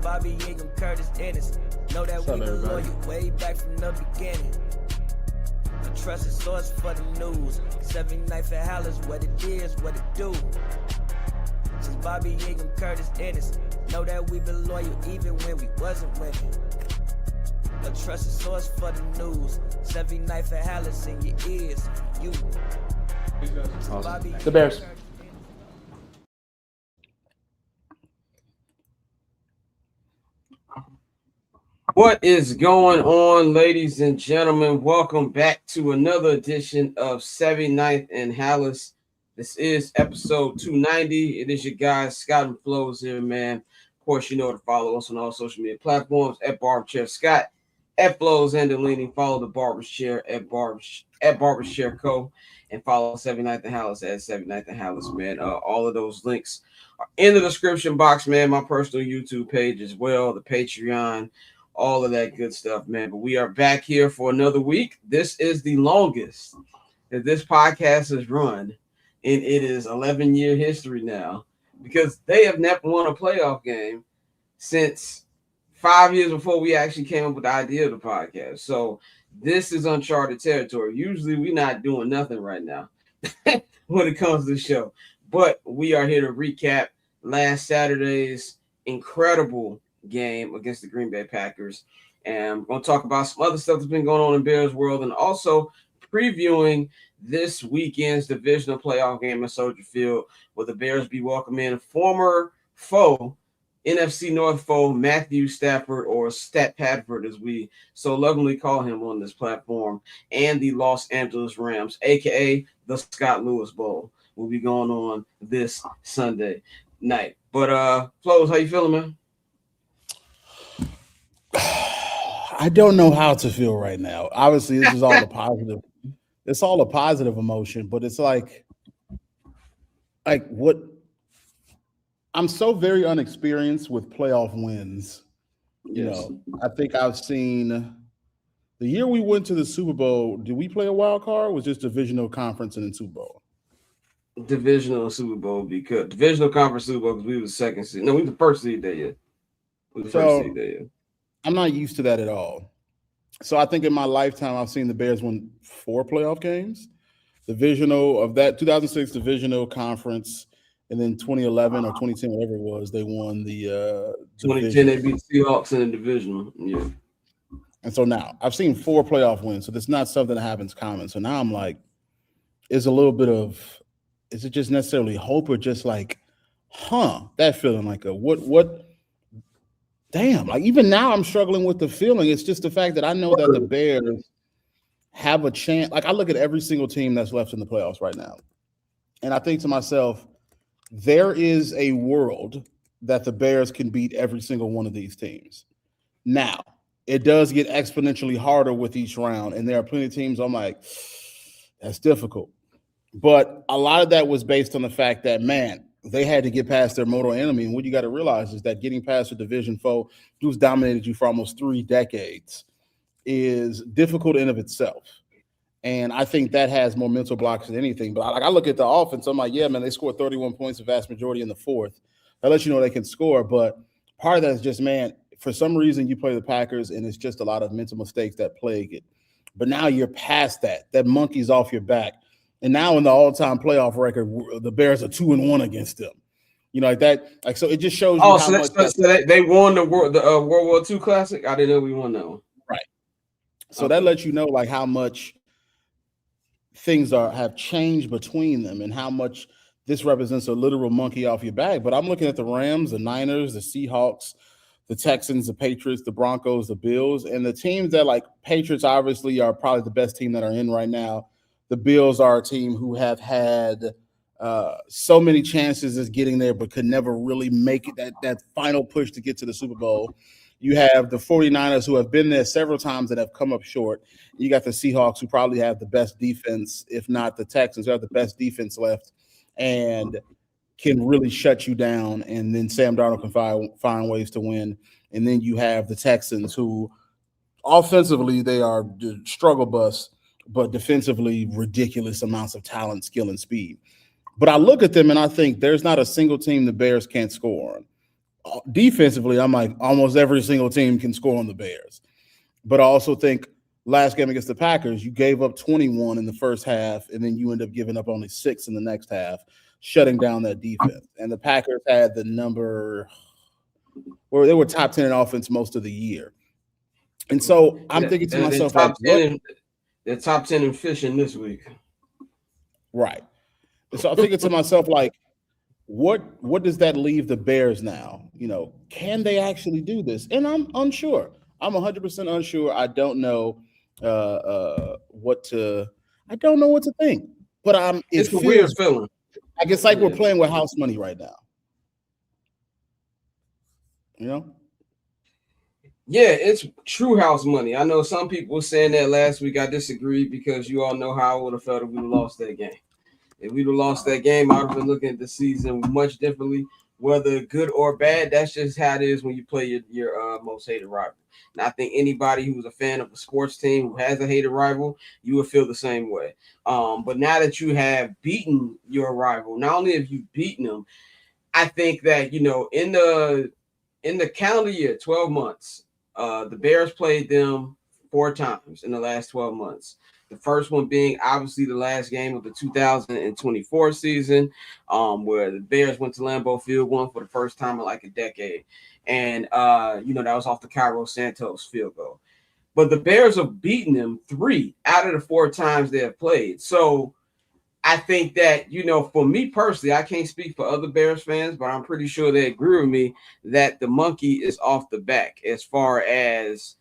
Bobby Ingram, Curtis Ennis. Know that we've been loyal way back from the beginning. A trusted source for the news. 79th at Halas, what it is, what it do. Since Bobby Ingram, Curtis Ennis. Know that we've been loyal even when we wasn't winning. A trusted source for the news. 79th at Halas in your ears. You. Awesome. The Bears. What is going on, ladies and gentlemen? Welcome back to another edition of 79th and Halas. This is episode 290. It is your guys, Scott and Flows here, man. Of course, you know to follow us on all social media platforms at Barberchair Scott, at Flows and Delini. Follow the Barberchair at Barberchair Co. And follow 79th and Halas at 79th and Halas, man. All of those links are in the description box, man. My personal YouTube page as well, the Patreon, all of that good stuff, man. But we are back here for another week. This is the longest that this podcast has run, and it is 11-year history now because they have never won a playoff game since 5 years before we actually came up with the idea of the podcast. So this is uncharted territory. Usually we're not doing nothing right now when it comes to the show, but we are here to recap last Saturday's incredible game against the Green Bay Packers, and we're going to talk about some other stuff that's been going on in Bears world, and also previewing this weekend's divisional playoff game at Soldier Field, where the Bears be welcoming former foe, NFC North foe, Matthew Stafford, or Stat Padford, as we so lovingly call him on this platform, and the Los Angeles Rams, aka the Scott Lewis Bowl, will be going on this Sunday night. But Flows, how you feeling, man? I don't know how to feel right now. Obviously, this is all a positive. It's all a positive emotion, but it's like what? I'm so very unexperienced with playoff wins. You know, I think I've seen the year we went to the Super Bowl. Did we play a wild card? Or was just divisional conference and then Super Bowl? Divisional Super Bowl because divisional conference Super Bowl because we were the second seed. No, we were the first seed that year. We were the first seed that year. I'm not used to that at all. So I think in my lifetime, I've seen the Bears win 4 playoff games. Divisional of that 2006 divisional conference, and then 2011 or 2010, whatever it was, they won the 2010. They beat the Seahawks in the divisional. Yeah. And so now I've seen 4 playoff wins. So that's not something that happens common. So now I'm like, is it just necessarily hope or just like, that feeling like what? Damn, like even now I'm struggling with the feeling. It's just the fact that I know that the Bears have a chance. Like I look at every single team that's left in the playoffs right now, and I think to myself, there is a world that the Bears can beat every single one of these teams. Now, it does get exponentially harder with each round, and there are plenty of teams I'm like, that's difficult. But a lot of that was based on the fact that, man, they had to get past their mortal enemy. And what you got to realize is that getting past a division foe who's dominated you for almost 3 decades is difficult in of itself. And I think that has more mental blocks than anything. But I look at the offense, I'm like, yeah, man, they scored 31 points, the vast majority in the fourth. That lets you know they can score. But part of that is just, man, for some reason you play the Packers and it's just a lot of mental mistakes that plague it. But now you're past that. That monkey's off your back. And now in the all-time playoff record, the Bears are 2-1 against them. You know, like that. Like so, it just shows you how much. So they won the World War II Classic. I didn't know we won that one. Right. So that lets you know like how much things have changed between them and how much this represents a literal monkey off your back. But I'm looking at the Rams, the Niners, the Seahawks, the Texans, the Patriots, the Broncos, the Bills, and the teams that like Patriots obviously are probably the best team that are in right now. The Bills are a team who have had so many chances as getting there, but could never really make it that final push to get to the Super Bowl. You have the 49ers who have been there several times that have come up short. You got the Seahawks who probably have the best defense, if not the Texans who have the best defense left and can really shut you down. And then Sam Darnold can find ways to win. And then you have the Texans who offensively, they are struggle bus, but defensively, ridiculous amounts of talent, skill, and speed. But I look at them and I think there's not a single team the Bears can't score on. defensively, I'm like, almost every single team can score on the Bears. But I also think last game against the Packers, you gave up 21 in the first half, and then you end up giving up only 6 in the next half, shutting down that defense. And the Packers had the number where they were top 10 in offense most of the year. And so I'm thinking to myself, like, they're top 10 in fishing this week. Right. And so I'm thinking to myself, like, what does that leave the Bears now? You know, can they actually do this? And I'm unsure. I'm 100% unsure. I don't know what to think. But it's a weird feeling. I guess like we're playing with house money right now. You know? Yeah, it's true house money. I know some people were saying that last week. I disagreed because you all know how I would have felt if we'd have lost that game. If we'd have lost that game, I would have been looking at the season much differently, whether good or bad. That's just how it is when you play your most hated rival. And I think anybody who's a fan of a sports team who has a hated rival, you would feel the same way. But now that you have beaten your rival, not only have you beaten them, I think that, you know, in the calendar year, 12 months, the Bears played them 4 times in the last 12 months. The first one being obviously the last game of the 2024 season, where the Bears went to Lambeau Field, won for the first time in like a decade. And, you know, that was off the Cairo Santos field goal. But the Bears have beaten them 3 out of the 4 times they have played. So I think that, you know, for me personally, I can't speak for other Bears fans, but I'm pretty sure they agree with me that the monkey is off the back as far as,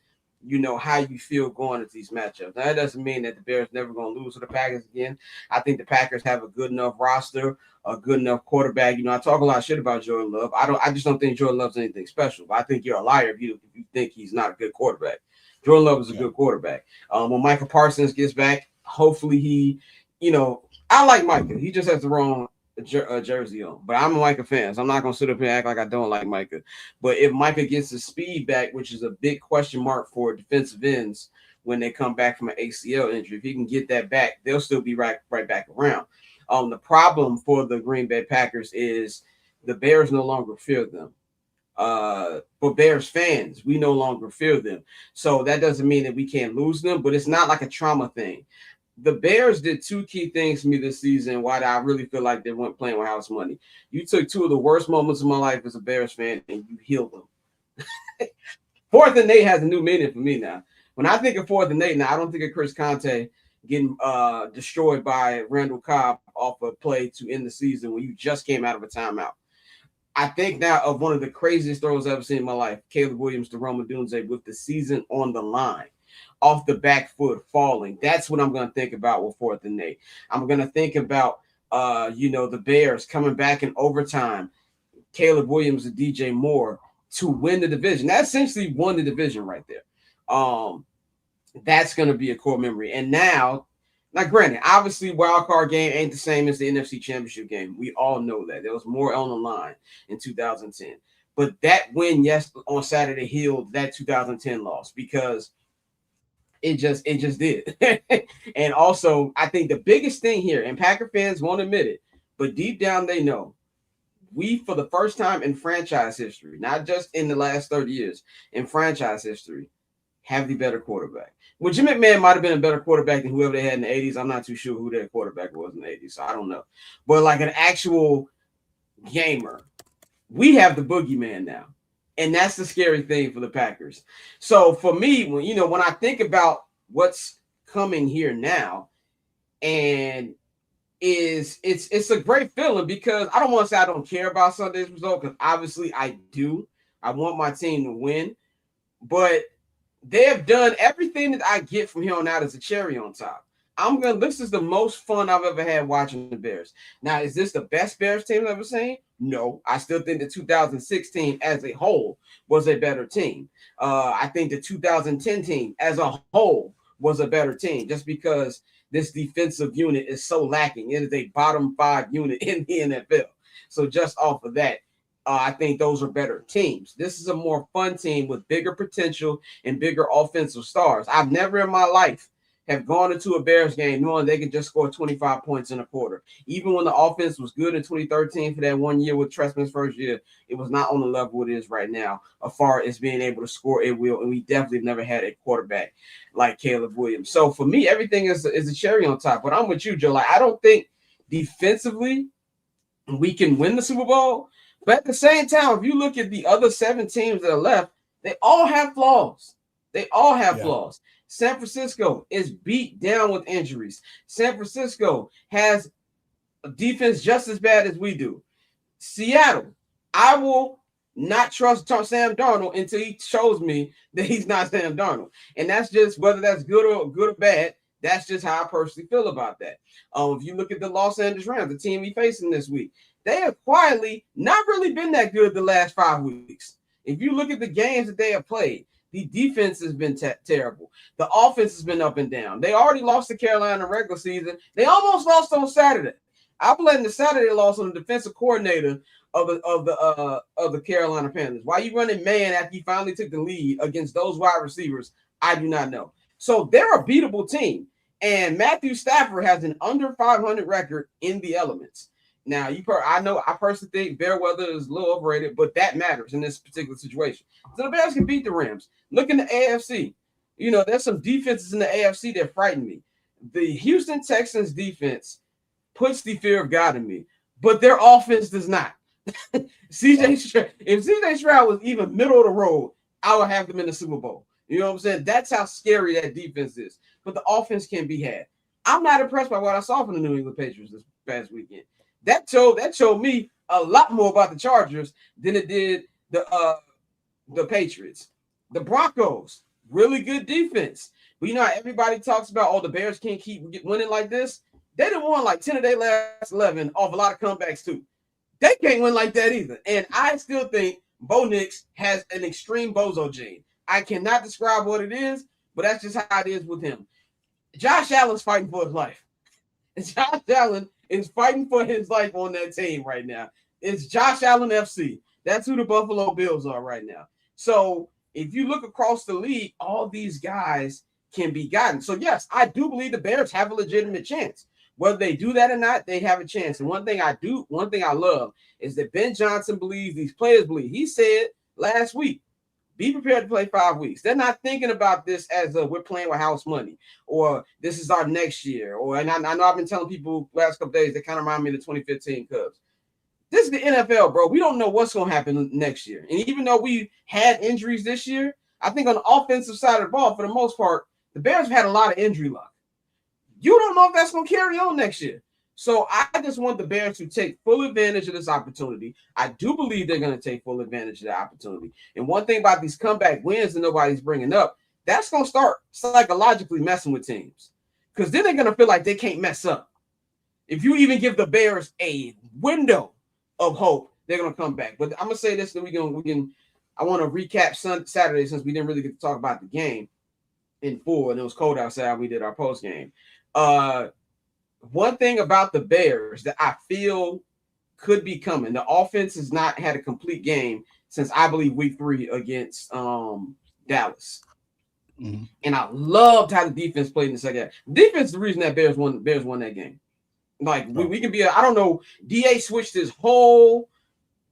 you know, how you feel going at these matchups. Now, that doesn't mean that the Bears never going to lose to the Packers again. I think the Packers have a good enough roster, a good enough quarterback. You know, I talk a lot of shit about Jordan Love. I just don't think Jordan Love's anything special. But I think you're a liar if you think he's not a good quarterback. Jordan Love is a good quarterback. When Micah Parsons gets back, hopefully he, you know, I like Micah. He just has the wrong jersey on. But I'm a Micah fan, so I'm not going to sit up here and act like I don't like Micah. But if Micah gets his speed back, which is a big question mark for defensive ends when they come back from an ACL injury, if he can get that back, they'll still be right back around. The problem for the Green Bay Packers is the Bears no longer fear them. For Bears fans, we no longer fear them. So that doesn't mean that we can't lose them, but it's not like a trauma thing. The Bears did 2 key things for me this season why I really feel like they weren't playing with house money. You took 2 of the worst moments of my life as a Bears fan and you healed them. 4th and 8 has a new meaning for me now. When I think of 4th and 8 now, I don't think of Chris Conte getting destroyed by Randall Cobb off a play to end the season when you just came out of a timeout. I think now of one of the craziest throws I've ever seen in my life, Caleb Williams to Roma Dunze with the season on the line. Off the back foot falling. That's what I'm going to think about with 4th and 8. I'm going to think about, you know, the Bears coming back in overtime, Caleb Williams and DJ Moore to win the division. That essentially won the division right there. That's going to be a core memory. And now, granted, obviously wild card game ain't the same as the NFC Championship game. We all know that. There was more on the line in 2010. But that win, yes, on Saturday healed that 2010 loss because it just did. And also, I think the biggest thing here, and Packer fans won't admit it, but deep down they know, we, for the first time in franchise history, not just in the last 30 years, in franchise history, have the better quarterback. Well, Jim McMahon might have been a better quarterback than whoever they had in the 80s. I'm not too sure who their quarterback was in the 80s, so I don't know. But like an actual gamer, we have the boogeyman now. And that's the scary thing for the Packers. So for me, when I think about what's coming here now, and it's a great feeling because I don't want to say I don't care about Sunday's result because obviously I do. I want my team to win, but they have done everything that I get from here on out as a cherry on top. This is the most fun I've ever had watching the Bears. Now, is this the best Bears team I've ever seen? No. I still think the 2016 as a whole was a better team. I think the 2010 team as a whole was a better team just because this defensive unit is so lacking. It is a bottom 5 unit in the NFL. So just off of that, I think those are better teams. This is a more fun team with bigger potential and bigger offensive stars. I've never in my life have gone into a Bears game knowing they could just score 25 points in a quarter. Even when the offense was good in 2013 for that 1 year with Trestman's first year, it was not on the level it is right now as far as being able to score at will. And we definitely never had a quarterback like Caleb Williams. So for me, everything is a cherry on top. But I'm with you, Joe. Like, I don't think defensively we can win the Super Bowl. But at the same time, if you look at the other 7 teams that are left, they all have flaws. They all have flaws. San Francisco is beat down with injuries. San Francisco has a defense just as bad as we do. Seattle, I will not trust Sam Darnold until he shows me that he's not Sam Darnold. And that's just whether that's good or bad. That's just how I personally feel about that. If you look at the Los Angeles Rams, the team we facing this week, they have quietly not really been that good the last 5 weeks. If you look at the games that they have played, the defense has been terrible. The offense has been up and down. They already lost to Carolina in the regular season. They almost lost on Saturday. I blame the Saturday loss on the defensive coordinator of the Carolina Panthers. Why you running man after you finally took the lead against those wide receivers? I do not know. So they're a beatable team. And Matthew Stafford has an under 500 record in the elements. Now, I personally think Fairweather is a little overrated, but that matters in this particular situation. So the Bears can beat the Rams. Look in the AFC. You know, there's some defenses in the AFC that frighten me. The Houston Texans defense puts the fear of God in me, but their offense does not. If CJ Stroud was even middle of the road, I would have them in the Super Bowl. You know what I'm saying? That's how scary that defense is. But the offense can be had. I'm not impressed by what I saw from the New England Patriots this past weekend. That showed me a lot more about the Chargers than it did the Patriots. The Broncos, really good defense. But you know how everybody talks about, the Bears can't keep winning like this? They done won like 10 of their last 11 off a lot of comebacks too. They can't win like that either. And I still think Bo Nix has an extreme bozo gene. I cannot describe what it is, but that's just how it is with him. Josh Allen's fighting for his life. Josh Allen is fighting for his life on that team right now. It's Josh Allen FC. That's who the Buffalo Bills are right now. So if you look across the league, all these guys can be gotten. So yes, I do believe the Bears have a legitimate chance. Whether they do that or not, they have a chance. And one thing I love is that Ben Johnson believes, these players believe. He said last week, be prepared to play 5 weeks. They're not thinking about this as we're playing with house money or this is our next year. And I know I've been telling people last couple days, they kind of remind me of the 2015 Cubs. This is the NFL, bro. We don't know what's going to happen next year. And even though we had injuries this year, I think on the offensive side of the ball, for the most part, the Bears have had a lot of injury luck. You don't know if that's going to carry on next year. So I just want the Bears to take full advantage of this opportunity. I do believe they're going to take full advantage of the opportunity. And one thing about these comeback wins that nobody's bringing up, that's going to start psychologically messing with teams. Because then they're going to feel like they can't mess up. If you even give the Bears a window of hope, they're going to come back. But I'm going to say this, that I want to recap Saturday since we didn't really get to talk about the game in full, and it was cold outside. We did our post game. One thing about the Bears that I feel could be coming, the offense has not had a complete game since I believe week 3 against Dallas. Mm-hmm. And I loved how the defense played in the second half. Defense is the reason that Bears won that game. Like we can be, I don't know, DA switched his whole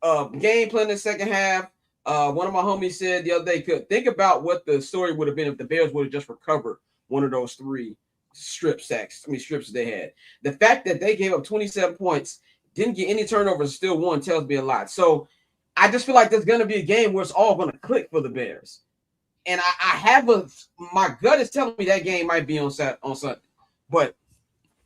game plan in the second half. One of my homies said the other day, think about what the story would have been if the Bears would have just recovered one of those 3 strips they had. The fact that they gave up 27 points, didn't get any turnovers, still won, tells me a lot. So I just feel like there's going to be a game where it's all going to click for the Bears. And my gut is telling me that game might be on Sunday. But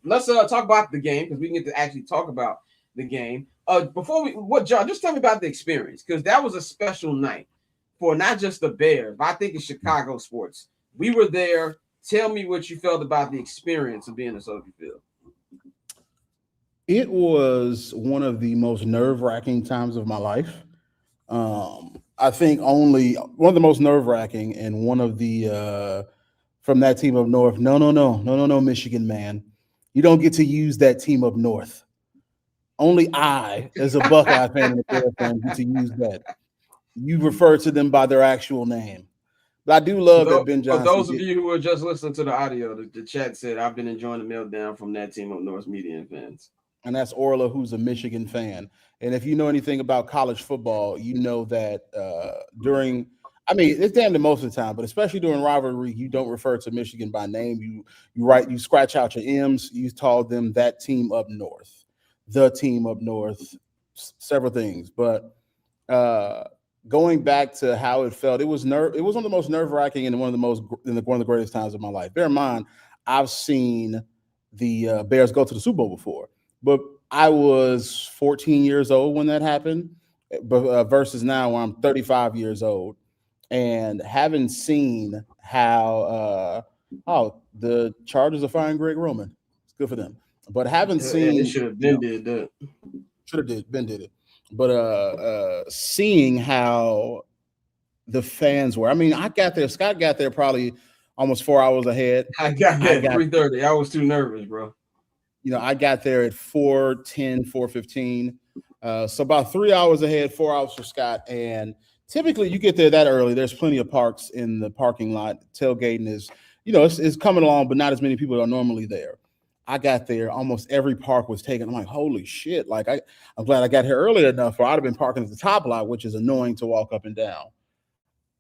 let's talk about the game, because we can get to actually talk about the game. John, just tell me about the experience, because that was a special night for not just the Bears, but I think it's Chicago sports. We were there. Tell me what you felt about the experience of being in Soldier Field. It was one of the most nerve-wracking times of my life. I think only one of the most nerve-wracking, and one of the from that team up north. No, Michigan man. You don't get to use that team up north. Only I, as a Buckeye fan and a Bear fan, get to use that. You refer to them by their actual name. But I do love that Ben For Johnson. those of you who are just listening to the audio, the chat said, I've been enjoying the meltdown from that team up North media fans. And that's Orla, who's a Michigan fan. And if you know anything about college football, you know that it's damn the most of the time, but especially during rivalry, you don't refer to Michigan by name. You scratch out your M's. You call them that team up north, the team up north, several things. But going back to how it felt, it was one of the most nerve-wracking and one of the greatest times of my life. Bear in mind, I've seen the Bears go to the Super Bowl before, but I was 14 years old when that happened, but versus now where I'm 35 years old, and having seen how the Chargers are firing Greg Roman. It's good for them, but haven't seen it should have been did that. Should have been did it. But seeing how the fans were, I mean, I got there. Scott got there probably almost 4 hours ahead. I got there at 3:30. I was too nervous, bro. I got there at 4:10, 4:15. So about 3 hours ahead, 4 hours for Scott. And typically you get there that early. There's plenty of parks in the parking lot. Tailgating is, it's coming along, but not as many people are normally there. I got there, almost every park was taken. I'm like, holy shit. Like, I'm glad I got here early enough, or I'd have been parking at the top lot, which is annoying to walk up and down.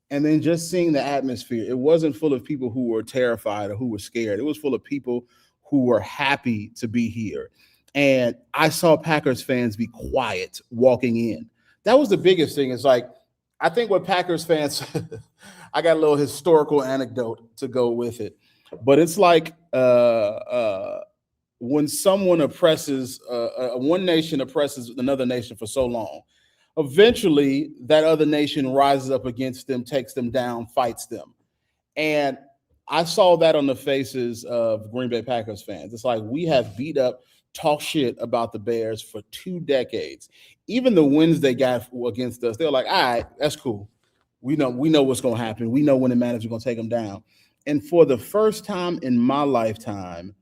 And then just seeing the atmosphere, it wasn't full of people who were terrified or who were scared. It was full of people who were happy to be here. And I saw Packers fans be quiet walking in. That was the biggest thing. It's like, I think what Packers fans, I got a little historical anecdote to go with it, but it's like when someone oppresses, one nation oppresses another nation for so long, eventually that other nation rises up against them, takes them down, fights them. And I saw that on the faces of Green Bay Packers fans. It's like, we have beat up, talk shit about the Bears for 2 decades. Even the wins they got against us, they're like, all right, that's cool. We know what's going to happen. We know when it matters, we're going to take them down. And for the first time in my lifetime,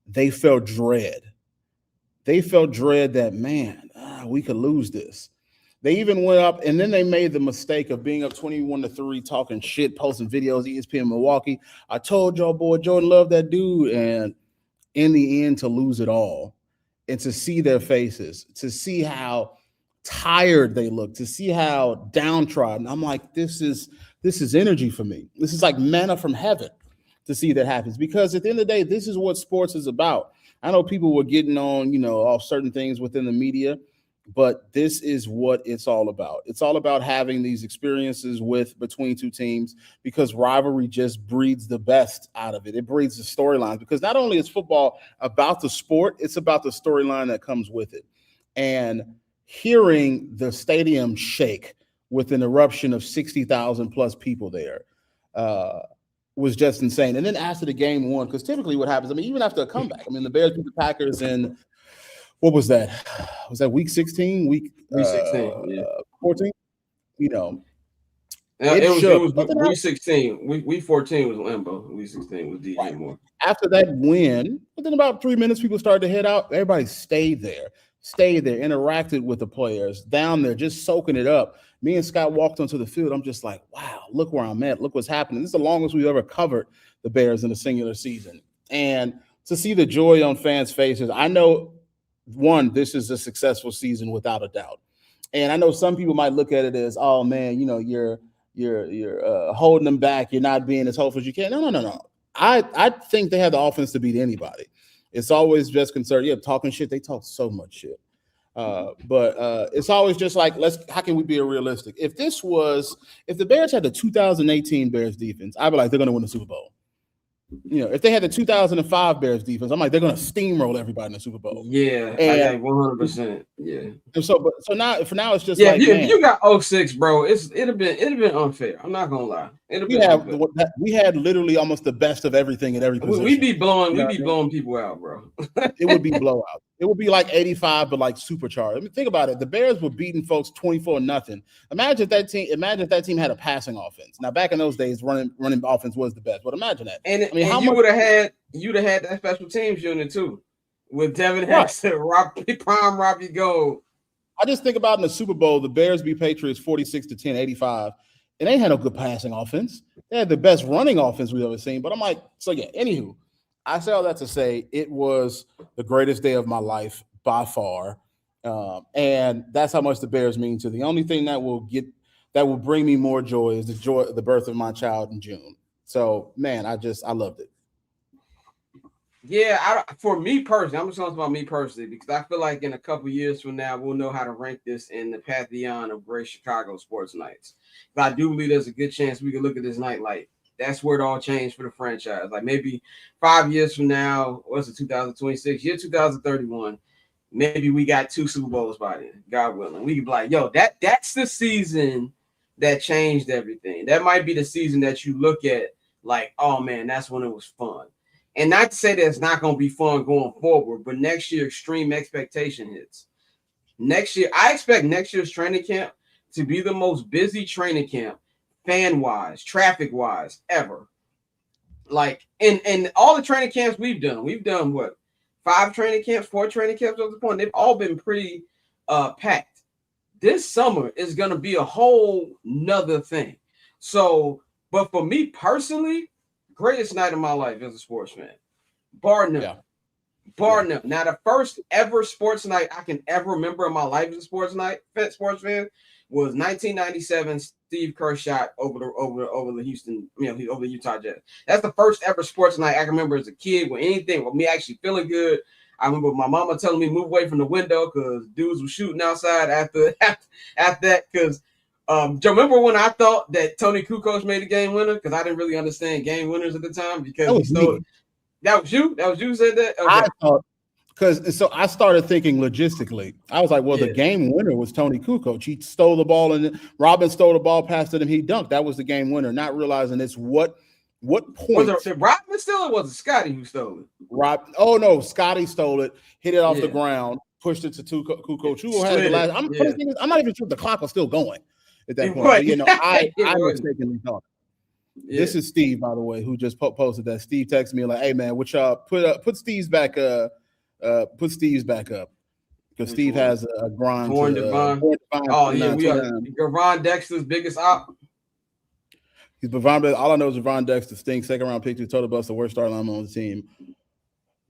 they felt dread. They felt dread that, man, we could lose this. They even went up, and then they made the mistake of being up 21-3, talking shit, posting videos, ESPN Milwaukee. I told y'all, boy, Jordan loved that dude. And in the end, to lose it all, and to see their faces, to see how tired they look, to see how downtrodden. I'm like, this is energy for me. This is like manna from heaven to see that happens, because at the end of the day, this is what sports is about. I know people were getting on, off certain things within the media, but this is what it's all about. It's all about having these experiences between two teams, because rivalry just breeds the best out of it. It breeds the storylines, because not only is football about the sport, it's about the storyline that comes with it. And hearing the stadium shake with an eruption of 60,000 plus people there was just insane. And then after the game won, because typically what happens, even after a comeback, the Bears beat the Packers in, what was that? Was that week 16? Week 16, yeah. 14? It was week 16. Week 14 was Lambeau. Week 16 was DJ Moore. After that win, within about 3 minutes, people started to head out. Everybody stayed there, interacted with the players down there, just soaking it up. Me and Scott walked onto the field. I'm just like, wow, look where I'm at. Look what's happening. This is the longest we've ever covered the Bears in a singular season. And to see the joy on fans' faces, I know, one, this is a successful season without a doubt. And I know some people might look at it as, oh man, you're holding them back. You're not being as hopeful as you can. No. I think they have the offense to beat anybody. It's always just concerned. Yeah, talking shit. They talk so much shit. But it's always just like, how can we be realistic? If the Bears had the 2018 Bears defense, I'd be like, they're going to win the Super Bowl. If they had the 2005 Bears defense, I'm like, they're going to steamroll everybody in the Super Bowl. Yeah, and 100%. Yeah. And so now, for now, it's just like, if you got 06, bro, it'd have been unfair. I'm not gonna lie. We had literally almost the best of everything at every position. We'd be blowing people out, bro. It would be blowout. It would be like 85, but like supercharged. Think about it. The Bears were beating folks 24-0. Imagine if that team had a passing offense. Now, back in those days, running offense was the best. But imagine that. And you'd have had that special teams unit too, with Devin Hester, Robbie Gold. I just think about in the Super Bowl, the Bears beat Patriots 46-10, 85. and they had no good passing offense. They had the best running offense we've ever seen. But I'm like, so yeah, anywho, I say all that to say it was the greatest day of my life by far. And that's how much the Bears mean to. The only thing that will bring me more joy is the birth of my child in June. So man, I loved it. Yeah, for me personally, I'm just talking about me personally because I feel like in a couple years from now, we'll know how to rank this in the pantheon of great Chicago sports nights. But I do believe there's a good chance we can look at this night like that's where it all changed for the franchise. Like maybe 5 years from now, what's it, 2026, year 2031, maybe we got 2 Super Bowls by then, God willing. We could be like, yo, that's the season that changed everything. That might be the season that you look at like, oh man, that's when it was fun. And not to say that it's not going to be fun going forward, but next year, extreme expectation hits. Next year, I expect next year's training camp to be the most busy training camp, fan-wise, traffic-wise, ever. Like, in all the training camps we've done what? 4 training camps at this point. They've all been pretty packed. This summer is going to be a whole nother thing. So, but for me personally, greatest night of my life as a sports fan. Bar none. None. Now, the first ever sports night I can ever remember in my life as a sports fan was 1997 Steve Kerr shot over the Houston, over the Utah Jazz. That's the first ever sports night I can remember as a kid with anything, with me actually feeling good. I remember my mama telling me move away from the window because dudes were shooting outside after that because do you remember when I thought that Tony Kukoc made a game winner? Because I didn't really understand game winners at the time. Because that was you? That was you who said that? Okay. I thought so I started thinking logistically. I was like, well, the game winner was Tony Kukoc. He stole the ball and Robin stole the ball, passed it him, he dunked. That was the game winner, not realizing it's what point. Was it Robin still or was it Scotty who stole it? Oh no, Scotty stole it, hit it off the ground, pushed it to Kukoc. Who had the last? I'm not even sure the clock was still going at that point. But, I mistakenly thought. Yeah. This is Steve, by the way, who just posted that. Steve texted me like, "Hey man, which put Steve's back because Steve has a grind. Oh yeah, we are Gavon Dexter's biggest op. He's Bavon. All I know is Ron Dexter stinks. 2nd round pick, total bust, the worst starting lineman on the team.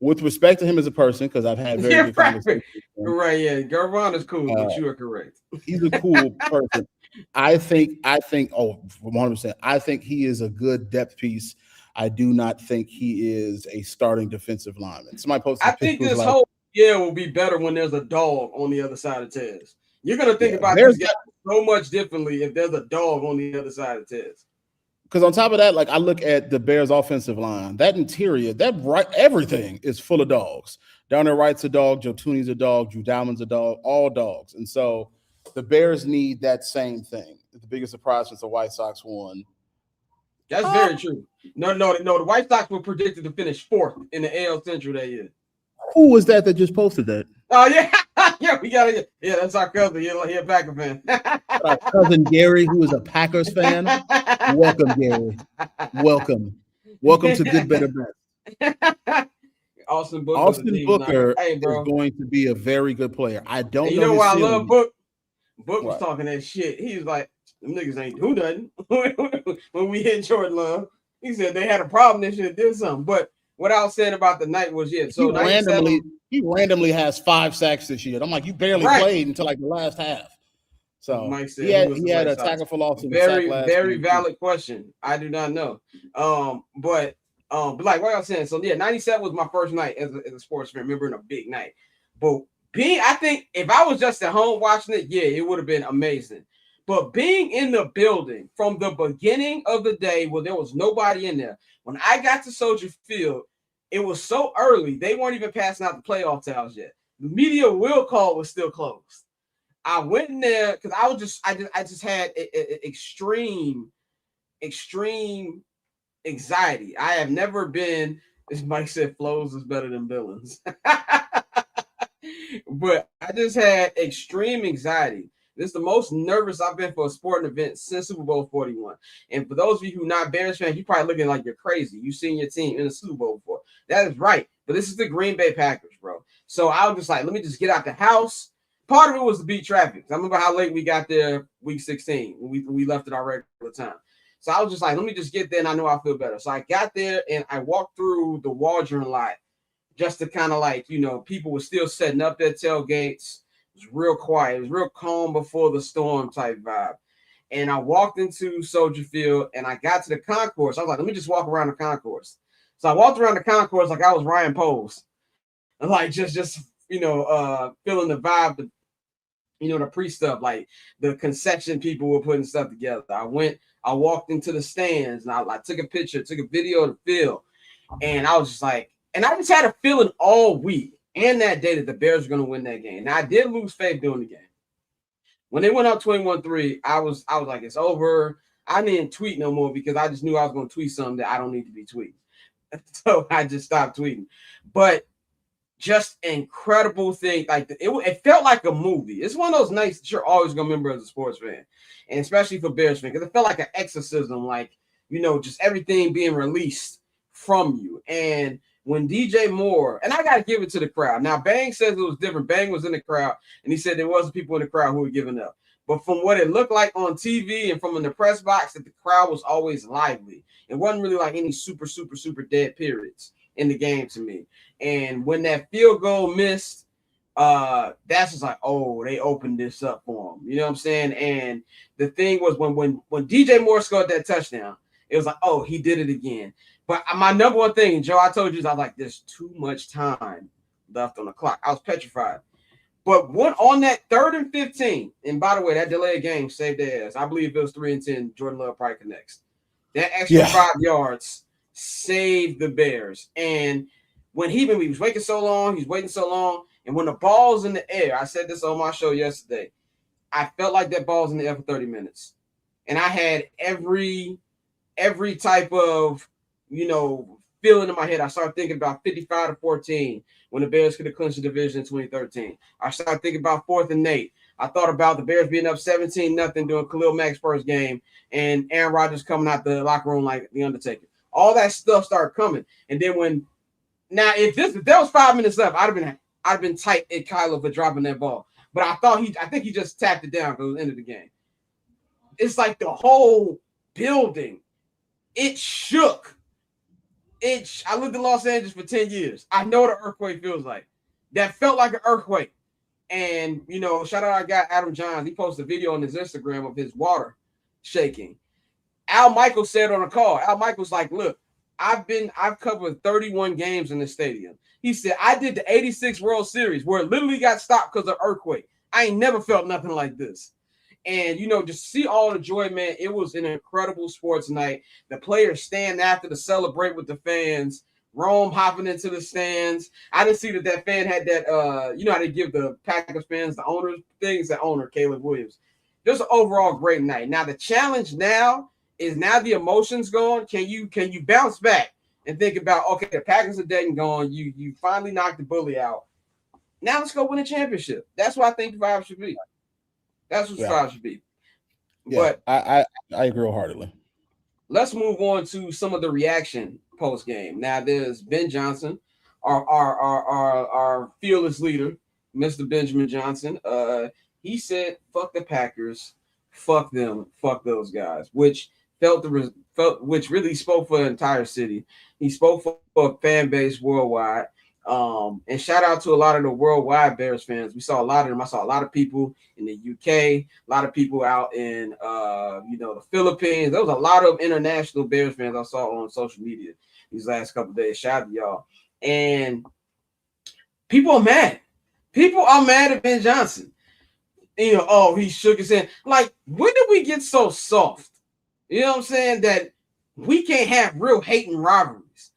With respect to him as a person, because I've had very good conversations. Right, yeah. Gavon is cool, but you are correct. He's a cool person. I think 100%. I think he is a good depth piece. I do not think he is a starting defensive lineman. Somebody posted. I think this whole year will be better when there's a dog on the other side of Tez. You're gonna think about this guy so much differently if there's a dog on the other side of Tez. Because on top of that, like I look at the Bears' offensive line, that interior, everything is full of dogs. Down there, right's a dog, Joe Tooney's a dog, Drew Dalman's a dog, all dogs. And so the Bears need that same thing. The biggest surprise since the White Sox won. That's very true. No. The White Sox were predicted to finish 4th in the AL Central that year. Who was that just posted that? Oh yeah, we got it. Yeah, that's our cousin. He a Packer fan. Our cousin Gary, who is a Packers fan. Welcome, Gary. Welcome to Good, Better, Best. Austin Booker is going to be a very good player. I don't know. You know why I love Book? Book was talking that shit. He was like, "Them niggas ain't do nothing." When we hit Jordan Love, he said they had a problem. They should have did something. But what I was saying about the night was, so he randomly has 5 sacks this year. I'm like, you barely played until like the last half. So Mike said he had a tackle for loss. Very valid question. I do not know. But like what I was saying, so yeah, 97 was my first night as a sports fan, remembering a big night. But I think if I was just at home watching it, yeah, it would have been amazing. But being in the building from the beginning of the day where there was nobody in there, when I got to Soldier Field, it was so early, they weren't even passing out the playoff towels yet. The media will call was still closed. I went in there because I just had extreme anxiety. I have never been, as Mike said, flows is better than villains. But I just had extreme anxiety. This is the most nervous I've been for a sporting event since Super Bowl 41. And for those of you who are not Bears fans, you're probably looking like you're crazy. You've seen your team in the Super Bowl before. That is right. But this is the Green Bay Packers, bro. So I was just like, let me just get out the house, part of it was to beat traffic. I remember how late we got there week 16 when we left at our regular time. So I was just like, let me just get there and I know I'll feel better. So I got there and I walked through the Waldron lot just to kind of like, you know, people were still setting up their tailgates. It was real quiet. It was real calm before the storm type vibe. And I walked into Soldier Field and I got to the concourse. I was like, let me just walk around the concourse. So I walked around the concourse like I was Ryan Poles. And like just feeling the vibe, the pre-stuff, like the concession people were putting stuff together. I walked into the stands and I took a picture, took a video of the field. And I was just like, and I just had a feeling all week and that day that the Bears were going to win that game. Now I did lose faith during the game. When they went up 21-3, I was like, it's over. I didn't tweet no more because I just knew I was going to tweet something that I don't need to be tweeting. So I just stopped tweeting. But just incredible thing. Like it felt like a movie. It's one of those nights that you're always going to remember as a sports fan. And especially for Bears fans, because it felt like an exorcism, like, just everything being released from you. And when DJ Moore, and I got to give it to the crowd. Now, Bang says it was different. Bang was in the crowd, and he said there wasn't people in the crowd who were giving up. But from what it looked like on TV and from in the press box, that the crowd was always lively. It wasn't really like any super, super, super dead periods in the game to me. And when that field goal missed, that's just like, oh, they opened this up for him. You know what I'm saying? And the thing was when DJ Moore scored that touchdown, it was like, oh, he did it again. But my number one thing, Joe, I told you, I was like, there's too much time left on the clock. I was petrified. But on that 3rd and 15, and by the way, that delayed game saved their ass. I believe it was 3 and 10. Jordan Love probably connects. That extra 5 yards saved the Bears. And when he was waiting so long, and when the ball's in the air, I said this on my show yesterday, I felt like that ball's in the air for 30 minutes. And I had every type of, feeling in my head. I started thinking about 55-14 when the Bears could have clinched the division in 2013. I started thinking about 4th and 8. I thought about the Bears being up 17-0 during Khalil Mack's first game and Aaron Rodgers coming out the locker room like the Undertaker. All that stuff started coming. And then if there was 5 minutes left, I'd have been tight at Kyler for dropping that ball. But I think he just tapped it down because it was the end of the game. It's like the whole building, it shook. I lived in Los Angeles for 10 years. I know what an earthquake feels like. That felt like an earthquake. And, shout out our guy, Adam Johns. He posted a video on his Instagram of his water shaking. Al Michaels said on a call, Al Michaels like, look, I've covered 31 games in the stadium. He said, I did the 86 World Series where it literally got stopped because of earthquake. I ain't never felt nothing like this. And, just see all the joy, man. It was an incredible sports night. The players stand after to celebrate with the fans. Rome hopping into the stands. I didn't see that fan had that, how they give the Packers fans, the owners, things, the owner, Caleb Williams. Just an overall great night. Now, the challenge now is the emotions gone. Can you bounce back and think about, okay, the Packers are dead and gone. You finally knocked the bully out. Now let's go win a championship. That's what I think the vibe should be. That's what the vibe should be. Yeah, but I agree wholeheartedly. Let's move on to some of the reaction post game. Now there's Ben Johnson, our fearless leader, Mr. Benjamin Johnson. He said, "Fuck the Packers, fuck them, fuck those guys," which which really spoke for the entire city. He spoke for a fan base worldwide. And shout out to a lot of the worldwide Bears fans. We saw a lot of them. I saw a lot of people in the UK, a lot of people out in the Philippines. There was a lot of international Bears fans I saw on social media these last couple of days. Shout out to y'all. And people are mad. People are mad at Ben Johnson. He shook his hand. Like, when did we get so soft? You know what I'm saying? That we can't have real hate and rivalries.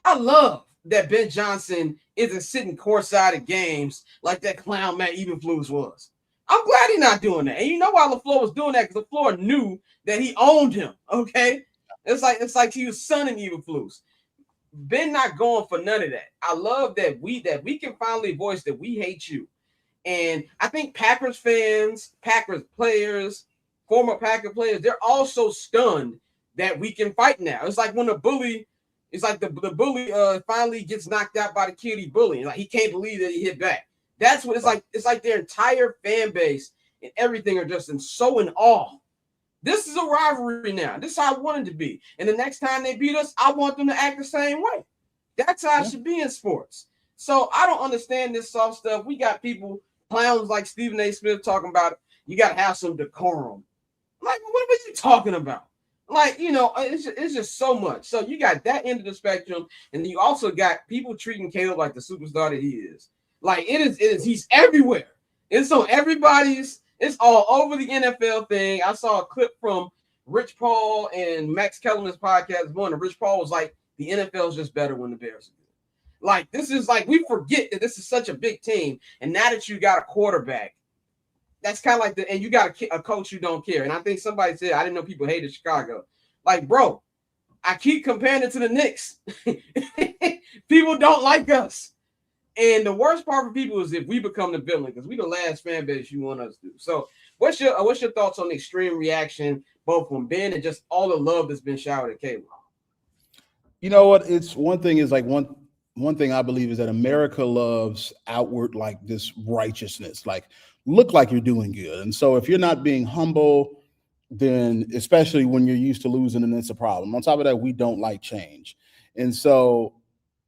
I love that Ben Johnson isn't sitting courtside at games like that clown Matt Eberflus was. I'm glad he's not doing that. And you know why LaFleur was doing that? Because LaFleur knew that he owned him. Okay, it's like he was sunning Eberflus. Ben not going for none of that. I love that we can finally voice that we hate you. And I think Packers fans, Packers players, former Packer players, they're also stunned that we can fight now. It's like when the bully. It's like the bully finally gets knocked out by the kid he bullying. Like, he can't believe that he hit back. That's what it's like. It's like their entire fan base and everything are just so in awe. This is a rivalry now. This is how I want it to be. And the next time they beat us, I want them to act the same way. That's how it should be in sports. So I don't understand this soft stuff. We got people, clowns like Stephen A. Smith talking about you got to have some decorum. Like, what are you talking about? Like, it's just so much. So you got that end of the spectrum, and then you also got people treating Caleb like the superstar that he is. Like, it is he's everywhere. It's on everybody's. It's all over the NFL thing. I saw a clip from Rich Paul and Max Kellerman's podcast one, and Rich Paul was like, the NFL is just better when the Bears are good. Like, this is like, we forget that this is such a big team, and now that you got a quarterback, that's kind of like and you got a coach who don't care. And I think somebody said, I didn't know people hated Chicago. Like, bro, I keep comparing it to the Knicks. People don't like us. And the worst part for people is if we become the villain, because we the last fan base you want us to do. So what's your thoughts on the extreme reaction, both from Ben and just all the love that's been showered at Caleb? You know what? It's one thing is like one thing I believe is that America loves outward, like this righteousness, like look like you're doing good. And so if you're not being humble, then especially when you're used to losing, then it's a problem. On top of that, we don't like change. And so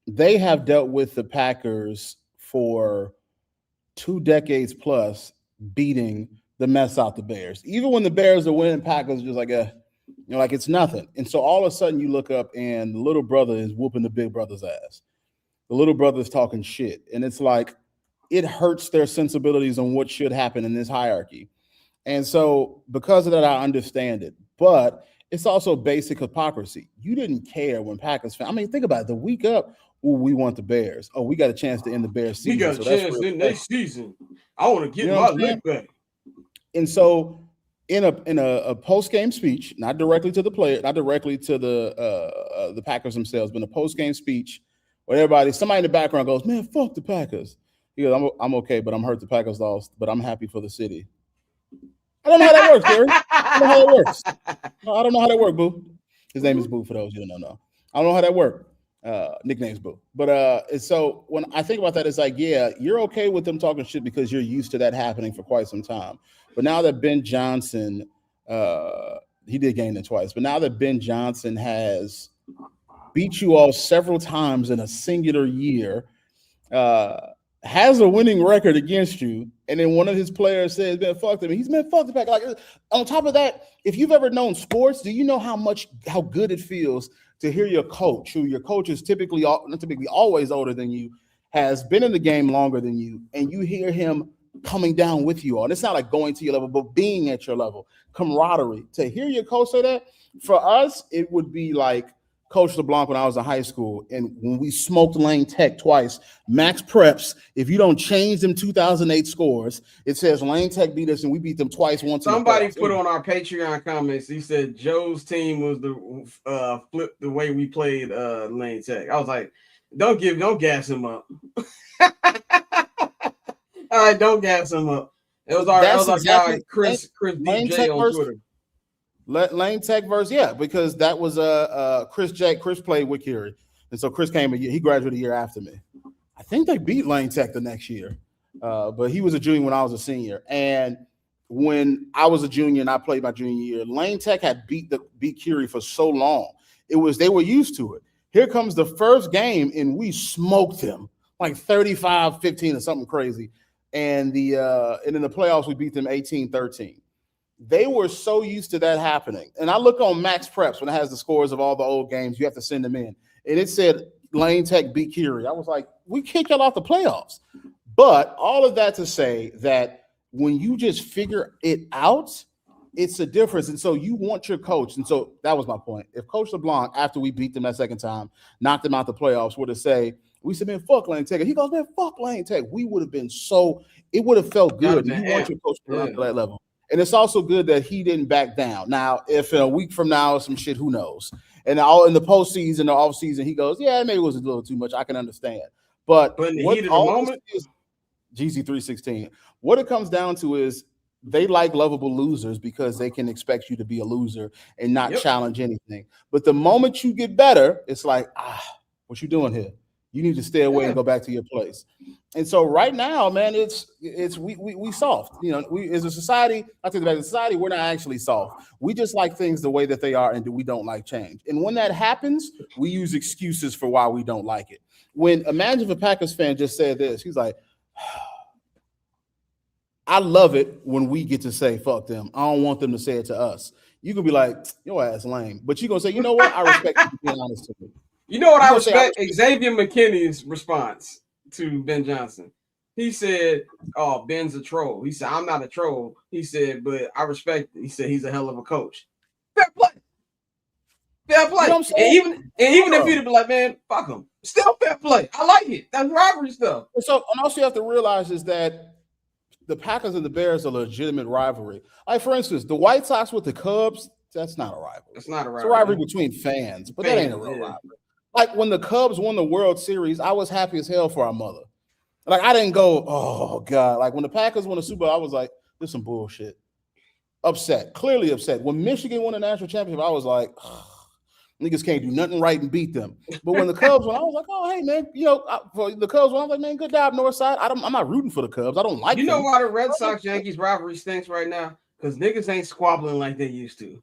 they have dealt with the Packers for 2 decades plus, beating the mess out the Bears. Even when the Bears are winning, Packers are just like like it's nothing. And so all of a sudden you look up and the little brother is whooping the big brother's ass. The little brother's talking shit. And it's like, it hurts their sensibilities on what should happen in this hierarchy. And so because of that, I understand it. But it's also basic hypocrisy. You didn't care when Packers fans. I mean, think about it. The week up, we want the Bears. Oh, we got a chance to end the Bears season. We got a chance to end their season. I want to get my lick back. And so in a post-game speech, not directly to the player, not directly to the Packers themselves, but in a post-game speech where somebody in the background goes, man, fuck the Packers. He goes, I'm okay, but I'm hurt the Packers lost, but I'm happy for the city. I don't know how that works, Gary. I don't know how that works. I don't know how that works, Boo. His name is Boo, for those you don't know. I don't know how that works. Nickname's Boo. But so when I think about that, it's like, yeah, you're okay with them talking shit because you're used to that happening for quite some time. But now that Ben Johnson, he did gain it twice, but now that Ben Johnson has beat you all several times in a singular year, has a winning record against you, and then one of his players says, man, fuck them. He's been fucked the Pack. Like, on top of that, if you've ever known sports, do you know how good it feels to hear your coach, who your coach is not typically always older than you, has been in the game longer than you, and you hear him coming down with you on. It's not like going to your level, but being at your level, camaraderie. To hear your coach say that, for us, it would be like Coach LeBlanc when I was in high school, and when we smoked Lane Tech twice, Max Preps, if you don't change them 2008 scores, it says Lane Tech beat us and we beat them twice. Somebody put on our Patreon comments, he said Joe's team was the flip the way we played Lane Tech. I was like, don't gas him up. All right, don't gas him up. It was our guy Chris DJ on Twitter. Lane Tech versus, yeah, because that was Chris played with Curie. And so Chris came he graduated a year after me. I think they beat Lane Tech the next year. But he was a junior when I was a senior. And when I was a junior and I played my junior year, Lane Tech had beat Curie for so long. They were used to it. Here comes the first game, and we smoked them like 35-15 or something crazy. And in the playoffs, we beat them 18-13. They were so used to that happening. And I look on Max Preps when it has the scores of all the old games. You have to send them in. And it said Lane Tech beat Curie. I was like, we kicked y'all off the playoffs. But all of that to say that when you just figure it out, it's a difference. And so you want your coach. And so that was my point. If Coach LeBlanc, after we beat them that second time, knocked them out the playoffs, were to say, we said, man, fuck Lane Tech. And he goes, man, fuck Lane Tech. We would have been it would have felt good. You want your coach to run to that level. And it's also good that he didn't back down. Now, if a week from now, some shit, who knows? And all in the postseason, the offseason, he goes, yeah, maybe it was a little too much. I can understand. But in the heat of the moment, GZ316. What it comes down to is they like lovable losers because they can expect you to be a loser and not challenge anything. But the moment you get better, it's like, what you doing here? You need to stay away and go back to your place. And so right now, man, we soft. You know, we as a society, I think as a society, we're not actually soft. We just like things the way that they are, and we don't like change. And when that happens, we use excuses for why we don't like it. When imagine if a Packers fan just said this, he's like, I love it when we get to say fuck them. I don't want them to say it to us. You can be like, your ass lame, but you're gonna say, you know what? I respect you being honest to me. You know what I respect? Xavier McKinney's response to Ben Johnson. He said, "Oh, Ben's a troll." He said, "I'm not a troll." He said, "But I respect it." He said, "He's a hell of a coach." Fair play. Fair play. You know and even if you'd be like, "Man, fuck him," still fair play. I like it. That's rivalry stuff. And also you have to realize is that the Packers and the Bears are a legitimate rivalry. Like for instance, the White Sox with the Cubs, that's not a rivalry. It's not a rivalry. It's a rivalry between fans, but that ain't a real rivalry. Like when the Cubs won the World Series, I was happy as hell for our mother. Like I didn't go, oh God. Like when the Packers won the Super Bowl, I was like, this is some bullshit. Upset, clearly upset. When Michigan won the national championship, I was like, niggas can't do nothing right and beat them. But when the Cubs won, I was like, oh hey man, you know, for the Cubs won, I was like, man, good job, Northside. I'm not rooting for the Cubs. I don't like. You know why the Red Sox Yankees rivalry stinks right now? Because niggas ain't squabbling like they used to.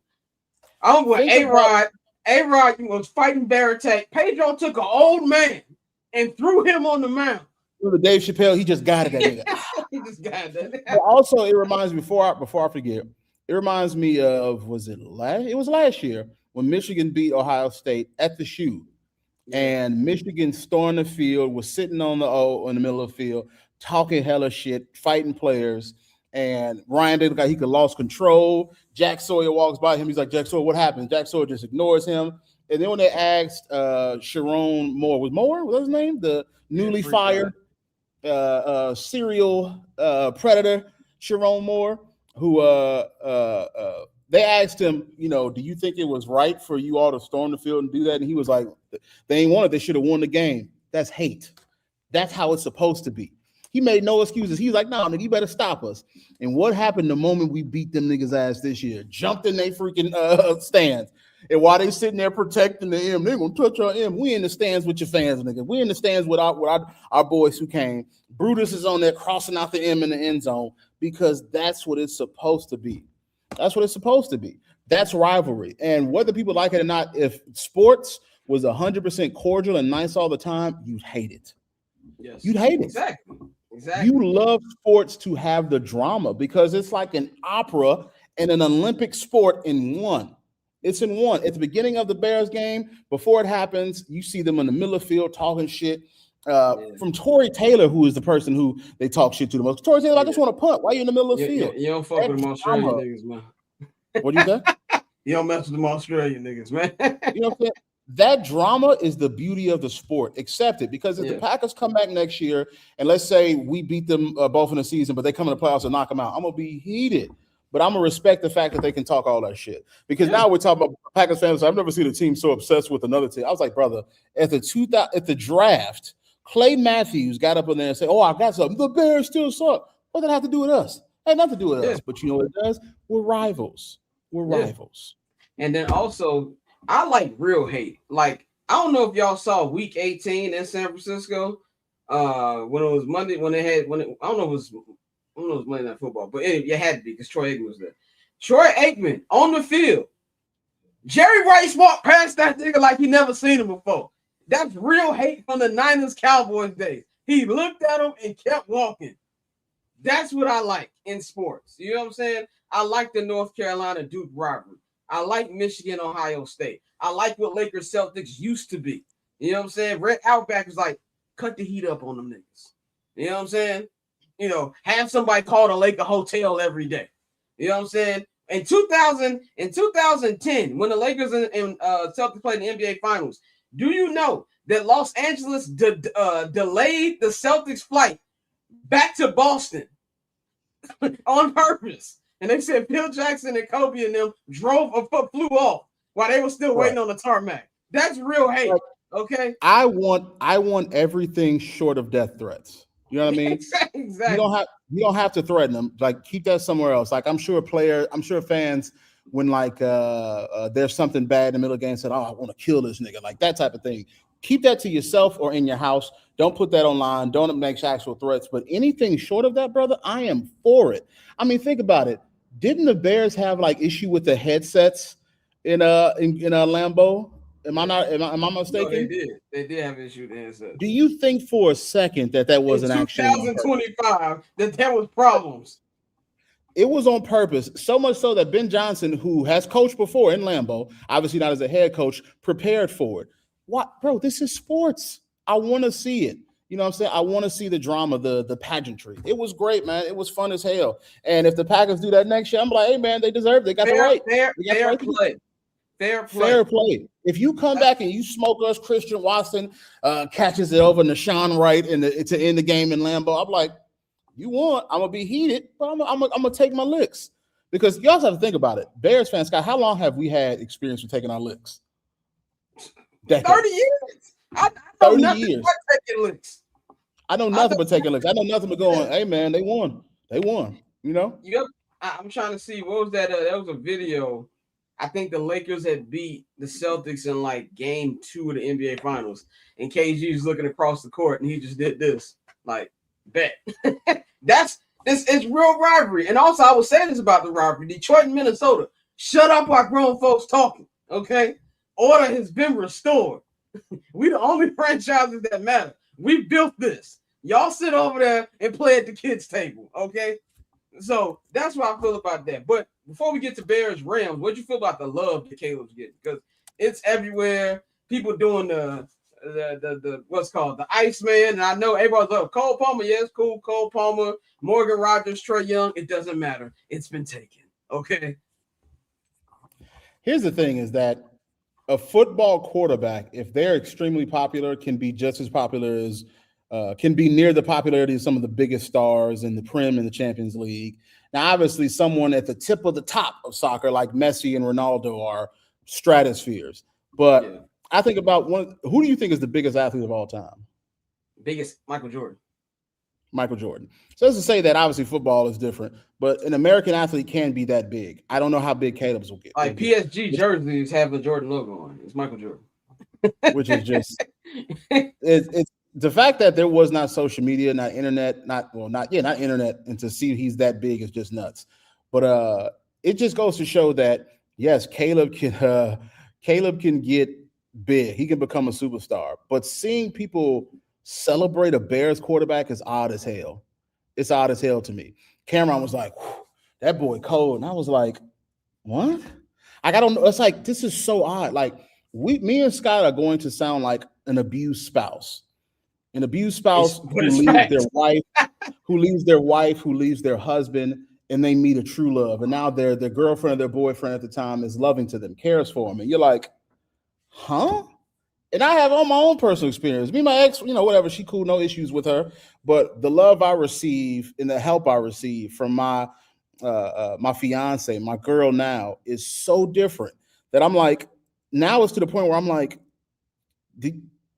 I don't want A-Rod was fighting Barrett. Pedro took an old man and threw him on the mound. Dave Chappelle, he just got it. That nigga. He just got that. But also, it reminds me before I forget. It reminds me of it was last year when Michigan beat Ohio State at the Shoe, and Michigan stormed the field, was sitting in the middle of the field, talking hella shit, fighting players. And Ryan did he could lost control. Jack Sawyer walks by him. He's like, Jack Sawyer, what happened? Jack Sawyer just ignores him. And then when they asked Sharon Moore, was his name? The newly fired serial predator, Sharon Moore, who they asked him, you know, do you think it was right for you all to storm the field and do that? And he was like, they ain't won it. They should have won the game. That's hate. That's how it's supposed to be. He made no excuses. He was like, no, nigga, you better stop us. And what happened the moment we beat them niggas' ass this year? Jumped in their freaking stands. And while they sitting there protecting the M, they're going to touch our M. We in the stands with your fans, nigga. We in the stands with our boys who came. Brutus is on there crossing out the M in the end zone because that's what it's supposed to be. That's what it's supposed to be. That's rivalry. And whether people like it or not, if sports was 100% cordial and nice all the time, you'd hate it. Yes. You'd hate it. Exactly. You love sports to have the drama because it's like an opera and an Olympic sport in one. It's in one. At the beginning of the Bears game, before it happens, you see them in the middle of the field talking shit. From Tory Taylor, who is the person who they talk shit to the most. Tory Taylor, I just want to punt. Why are you in the middle of the field? You don't fuck with them Australian niggas, man. What do you say? You don't mess with them Australian niggas, man. You know what I'm saying? That drama is the beauty of the sport. Accept it, because if the Packers come back next year and let's say we beat them both in the season, but they come in the playoffs and knock them out, I'm gonna be heated. But I'm gonna respect the fact that they can talk all that shit. Because now we're talking about Packers fans. I've never seen a team so obsessed with another team. I was like, brother, at the draft, Clay Matthews got up in there and said, "Oh, I got something. The Bears still suck." What does that have to do with us? It had nothing to do with us. But you know what it does? We're rivals. We're rivals. And then also, I like real hate. Like, I don't know if y'all saw Week 18 in San Francisco, when it was Monday, I don't know if it was Monday Night Football, but it had to be because Troy Aikman was there. Troy Aikman on the field. Jerry Rice walked past that nigga like he never seen him before. That's real hate from the Niners Cowboys days. He looked at him and kept walking. That's what I like in sports. You know what I'm saying? I like the North Carolina Duke rivalry. I like Michigan, Ohio State. I like what Lakers Celtics used to be. You know what I'm saying? Red Outback is like, cut the heat up on them niggas. You know what I'm saying? You know, have somebody call the Laker hotel every day. You know what I'm saying? In 2010, when the Lakers and Celtics played in the NBA Finals, do you know that Los Angeles delayed the Celtics flight back to Boston on purpose? And they said Phil Jackson and Kobe and them flew off while they were still waiting on the tarmac. That's real hate. Okay. I want everything short of death threats. You know what I mean? Exactly. You don't have to threaten them. Like, keep that somewhere else. Like, I'm sure fans, when there's something bad in the middle of the game, said, "Oh, I want to kill this nigga," like that type of thing. Keep that to yourself or in your house. Don't put that online. Don't make actual threats. But anything short of that, brother, I am for it. I mean, think about it. Didn't the Bears have like issue with the headsets in Lambeau? Am I mistaken? No, they did. They did have issue with the headsets. Do you think for a second that wasn't actually 2025 that there was problems? It was on purpose, so much so that Ben Johnson, who has coached before in Lambeau, obviously not as a head coach, prepared for it. What, bro? This is sports. I want to see it. You know what I'm saying? I want to see the drama, the pageantry. It was great, man. It was fun as hell. And if the Packers do that next year, I'm like, hey, man, they deserve it. They got the right. Fair play. If you come back and you smoke us, Christian Watson catches it over Nashawn Wright to end the game in Lambeau, I'm like, you won. I'm gonna be heated, but I'm gonna take my licks, because you also have to think about it. Bears fans, Scott, how long have we had experience with taking our licks? Decades. 30 years. I 30 years. Taking licks. I know nothing but taking licks. I know nothing but going, hey man, they won. They won. You know. Yep. I'm trying to see, what was that? That was a video. I think the Lakers had beat the Celtics in like game 2 of the NBA Finals, and KG was looking across the court, and he just did this, like, bet. It's real rivalry. And also, I was saying this about the rivalry: Detroit and Minnesota. Shut up while grown folks talking. Okay, order has been restored. We the only franchises that matter. We built this. Y'all sit over there and play at the kids' table. Okay, so that's what I feel about that. But before we get to Bears Rams, what do you feel about the love that Caleb's getting? Because it's everywhere. People doing the what's called the Iceman, and I know everybody's like, Cole Palmer, yes, cool, Cole Palmer, Morgan Rogers, Trae Young. It doesn't matter. It's been taken. Okay. Here's the thing: is that a football quarterback, if they're extremely popular, can be just as popular as can be near the popularity of some of the biggest stars in the Prem and the Champions League. Now, obviously, someone at the tip of the top of soccer like Messi and Ronaldo are stratospheres. But yeah, I think about who do you think is the biggest athlete of all time? Biggest, Michael Jordan. Michael Jordan. So that's to say that obviously football is different, but an American athlete can be that big. I don't know how big Caleb's will get. Like PSG jerseys have a Jordan logo on it. It's Michael Jordan. Which is just it's the fact that there was not social media, not internet, not internet, and to see he's that big is just nuts. But it just goes to show that yes, Caleb can get big. He can become a superstar. But seeing people celebrate a Bears quarterback is odd as hell. It's odd as hell to me. Cameron was like, that boy cold. And I was like, what? Like, I don't know. It's like, this is so odd. Like, me and Scott are going to sound like an abused spouse. An abused spouse who leaves their wife, who leaves their husband, and they meet a true love. And now their girlfriend or their boyfriend at the time is loving to them, cares for them. And you're like, huh? And I have on my own personal experience. Me, my ex, whatever, she cool, no issues with her. But the love I receive and the help I receive from my fiance, my girl now, is so different that I'm like, now it's to the point where I'm like,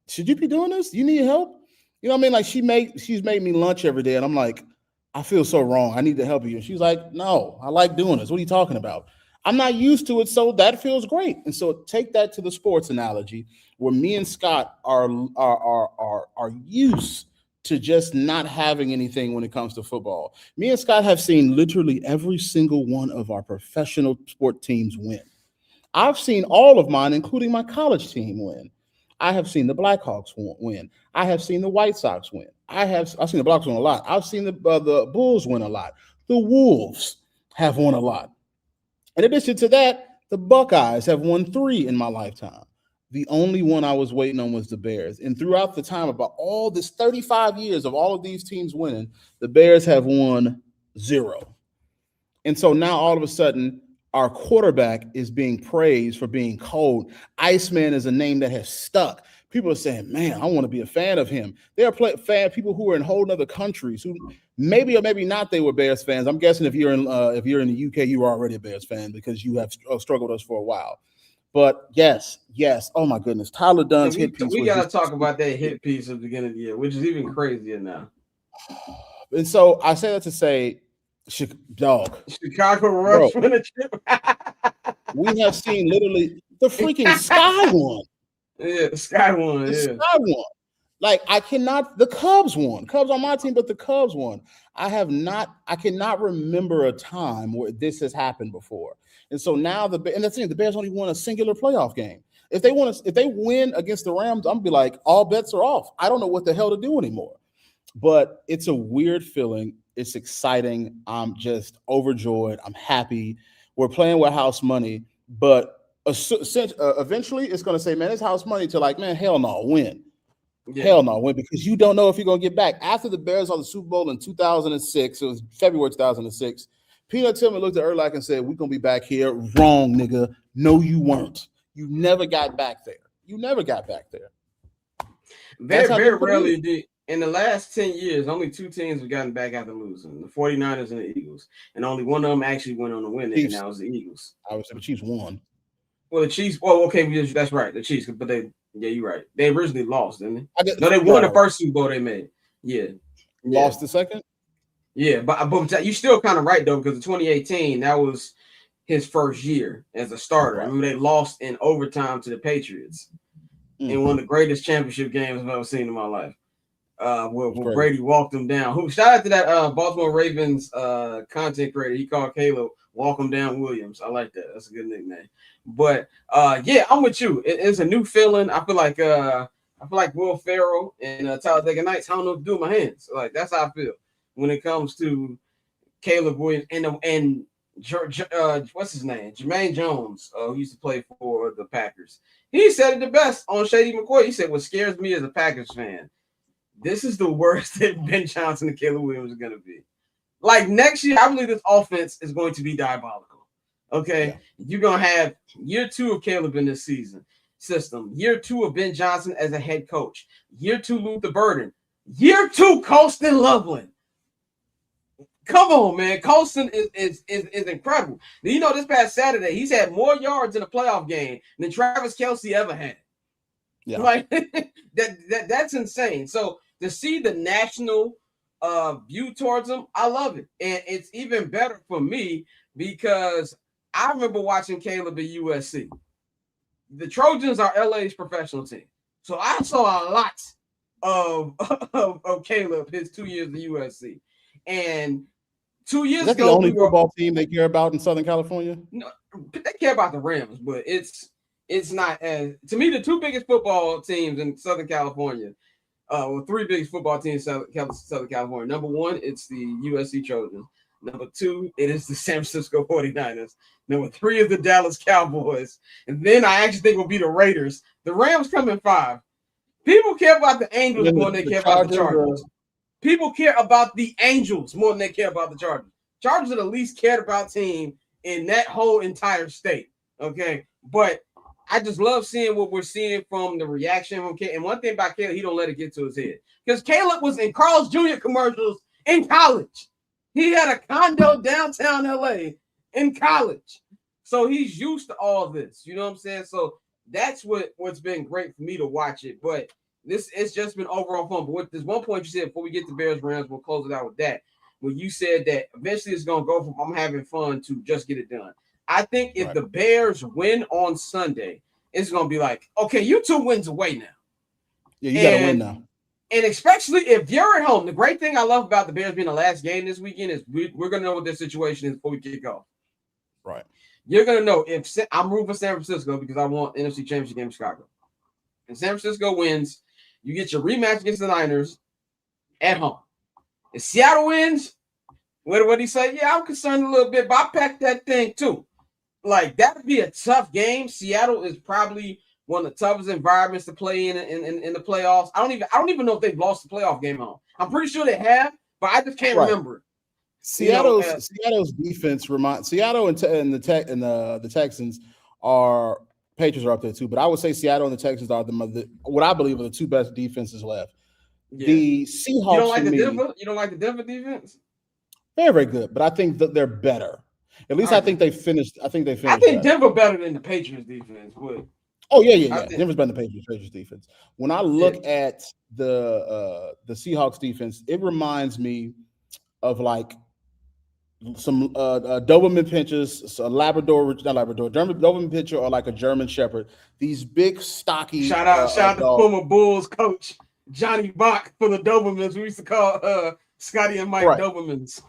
should you be doing this? You need help? You know what I mean? Like she's made me lunch every day, and I'm like, I feel so wrong. I need to help you. And she's like, no, I like doing this. What are you talking about? I'm not used to it, so that feels great. And so take that to the sports analogy, where me and Scott are used to just not having anything when it comes to football. Me and Scott have seen literally every single one of our professional sport teams win. I've seen all of mine, including my college team, win. I have seen the Blackhawks win. I have seen the White Sox win. I've seen the Blackhawks win a lot. I've seen the Bulls win a lot. The Wolves have won a lot. In addition to that, the Buckeyes have won 3 in my lifetime. The only one I was waiting on was the Bears. And throughout the time, about all this 35 years of all of these teams winning, the Bears have won 0. And so now all of a sudden, our quarterback is being praised for being cold. Iceman is a name that has stuck. People are saying, man, I want to be a fan of him. There are people who are in whole other countries who maybe or maybe not they were Bears fans. I'm guessing if you're in the UK, you are already a Bears fan because you have struggled with us for a while. But yes. Oh my goodness, Tyler Dunn's hit piece. We got to talk about that hit piece at the beginning of the year, which is even crazier now. And so I say that to say, Chicago Rush win a chip. We have seen literally the freaking sky one. Yeah, the Sky won. The Yeah. Sky won. Like the Cubs won. Cubs on my team, but the Cubs won. I cannot remember a time where this has happened before. And so now and that's the thing, the Bears only won a singular playoff game. If they win against the Rams, I'm gonna be like, all bets are off. I don't know what the hell to do anymore. But it's a weird feeling. It's exciting. I'm just overjoyed. I'm happy. We're playing with house money, but eventually it's going to say, man, it's house money to like, man, hell no, win. Yeah. Hell no, win, because you don't know if you're going to get back. After the Bears won the Super Bowl in 2006, it was February 2006, Peanut Tillman looked at Urlacher and said, we're going to be back here. Wrong, nigga. No, you weren't. You never got back there. Very rarely did. In the last 10 years, only two teams have gotten back after losing, the 49ers and the Eagles. And only one of them actually went on to win it, and that was the Eagles. I would say the Chiefs won. Well, the Chiefs, okay, that's right, the Chiefs, but you're right. They originally lost, didn't they? No, they won the first Super Bowl they made. Yeah. Lost the second? Yeah, but you're still kind of right, though, because in 2018, that was his first year as a starter. Right. I mean, they lost in overtime to the Patriots in one of the greatest championship games I've ever seen in my life. Where Brady walked him down. Shout out to that Baltimore Ravens content creator. He called Caleb Walk Him Down Williams. I like that. That's a good nickname. But yeah, I'm with you. It's a new feeling. I feel like Will Ferrell and Talladega Nights. I don't know what to do with my hands. Like that's how I feel when it comes to Caleb Williams and what's his name? Jermaine Jones, who used to play for the Packers. He said it the best on Shady McCoy. He said, "What scares me as a Packers fan, this is the worst that Ben Johnson and Caleb Williams are going to be. Like next year, I believe this offense is going to be diabolical. Okay, yeah. You're going to have year 2 of Caleb in this system, year 2 of Ben Johnson as a head coach, year 2 Luther Burden, year 2 Colston Loveland. Come on, man. Colston is incredible. You know, this past Saturday, he's had more yards in a playoff game than Travis Kelce ever had. Yeah. Like that's insane. So to see the national view towards him, I love it. And it's even better for me because I remember watching Caleb at USC. The Trojans are LA's professional team. So I saw a lot of Caleb his 2 years at USC. And 2 years ago, the only football team they care about in Southern California? No, they care about the Rams, but it's not as, to me, the 2 biggest football teams in Southern California, 3 biggest football teams in Southern California. Number 1, it's the USC Trojans. Number 2, it is the San Francisco 49ers. Number 3 is the Dallas Cowboys. And then I actually think will be the Raiders. The Rams come in 5. People care about the Angels more than they care about the Chargers. People care about the Angels more than they care about the Chargers. Chargers are the least cared about team in that whole entire state. Okay. But I just love seeing what we're seeing from the reaction from Caleb. And one thing about Caleb, he don't let it get to his head. Because Caleb was in Carl's Jr. commercials in college. He had a condo downtown LA in college. So he's used to all this. You know what I'm saying? So that's what's been great for me to watch it. But it's just been overall fun. But there's one point you said before we get to Bears Rams, we'll close it out with that. When you said that eventually it's going to go from I'm having fun to just get it done. I think if the Bears win on Sunday, it's going to be like, okay, you 2 wins away now. Yeah, you got to win now. And especially if you're at home, the great thing I love about the Bears being the last game this weekend is we're going to know what their situation is before we kick off. Right. You're going to know if I'm rooting for San Francisco because I want NFC Championship game in Chicago. And San Francisco wins, you get your rematch against the Niners at home. If Seattle wins, what did he say? Yeah, I'm concerned a little bit, but I packed that thing too. Like, that would be a tough game. Seattle is probably one of the toughest environments to play in the playoffs. I don't even know if they've lost the playoff game home. I'm pretty sure they have, but I just can't remember it. Seattle's defense Seattle and the Texans are Patriots are up there too, but I would say Seattle and the Texans are what I believe are the 2 best defenses left. Yeah. The Seahawks. You don't like the Denver defense? Very, very good, but I think that they're better. At least I think they finished. I think Denver better than the Patriots defense would. Oh yeah. Denver's better than the Patriots defense. When I look at the Seahawks defense, it reminds me of like some Doberman pinchers, a Labrador, not Labrador, German Doberman pincher, or like a German Shepherd. These big, stocky. Shout out to dogs. former Bulls coach Johnny Bach for the Dobermans. We used to call Scotty and Mike Dobermans.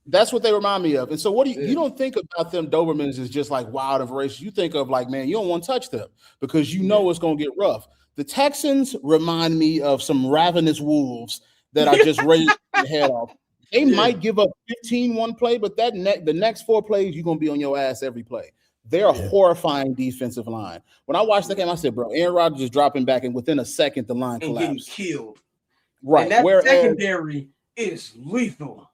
That's what they remind me of. And so, what do you don't think about them Dobermans as just like wild and voracious? You think of like, man, you don't want to touch them because you know it's going to get rough. The Texans remind me of some ravenous wolves that are just ready to get their head off. They might give up 15 one play, but the next 4 plays, you're going to be on your ass every play. They're a horrifying defensive line. When I watched the game, I said, bro, Aaron Rodgers is dropping back, and within a second, the line collapsed. Getting killed. Right. And that secondary is lethal.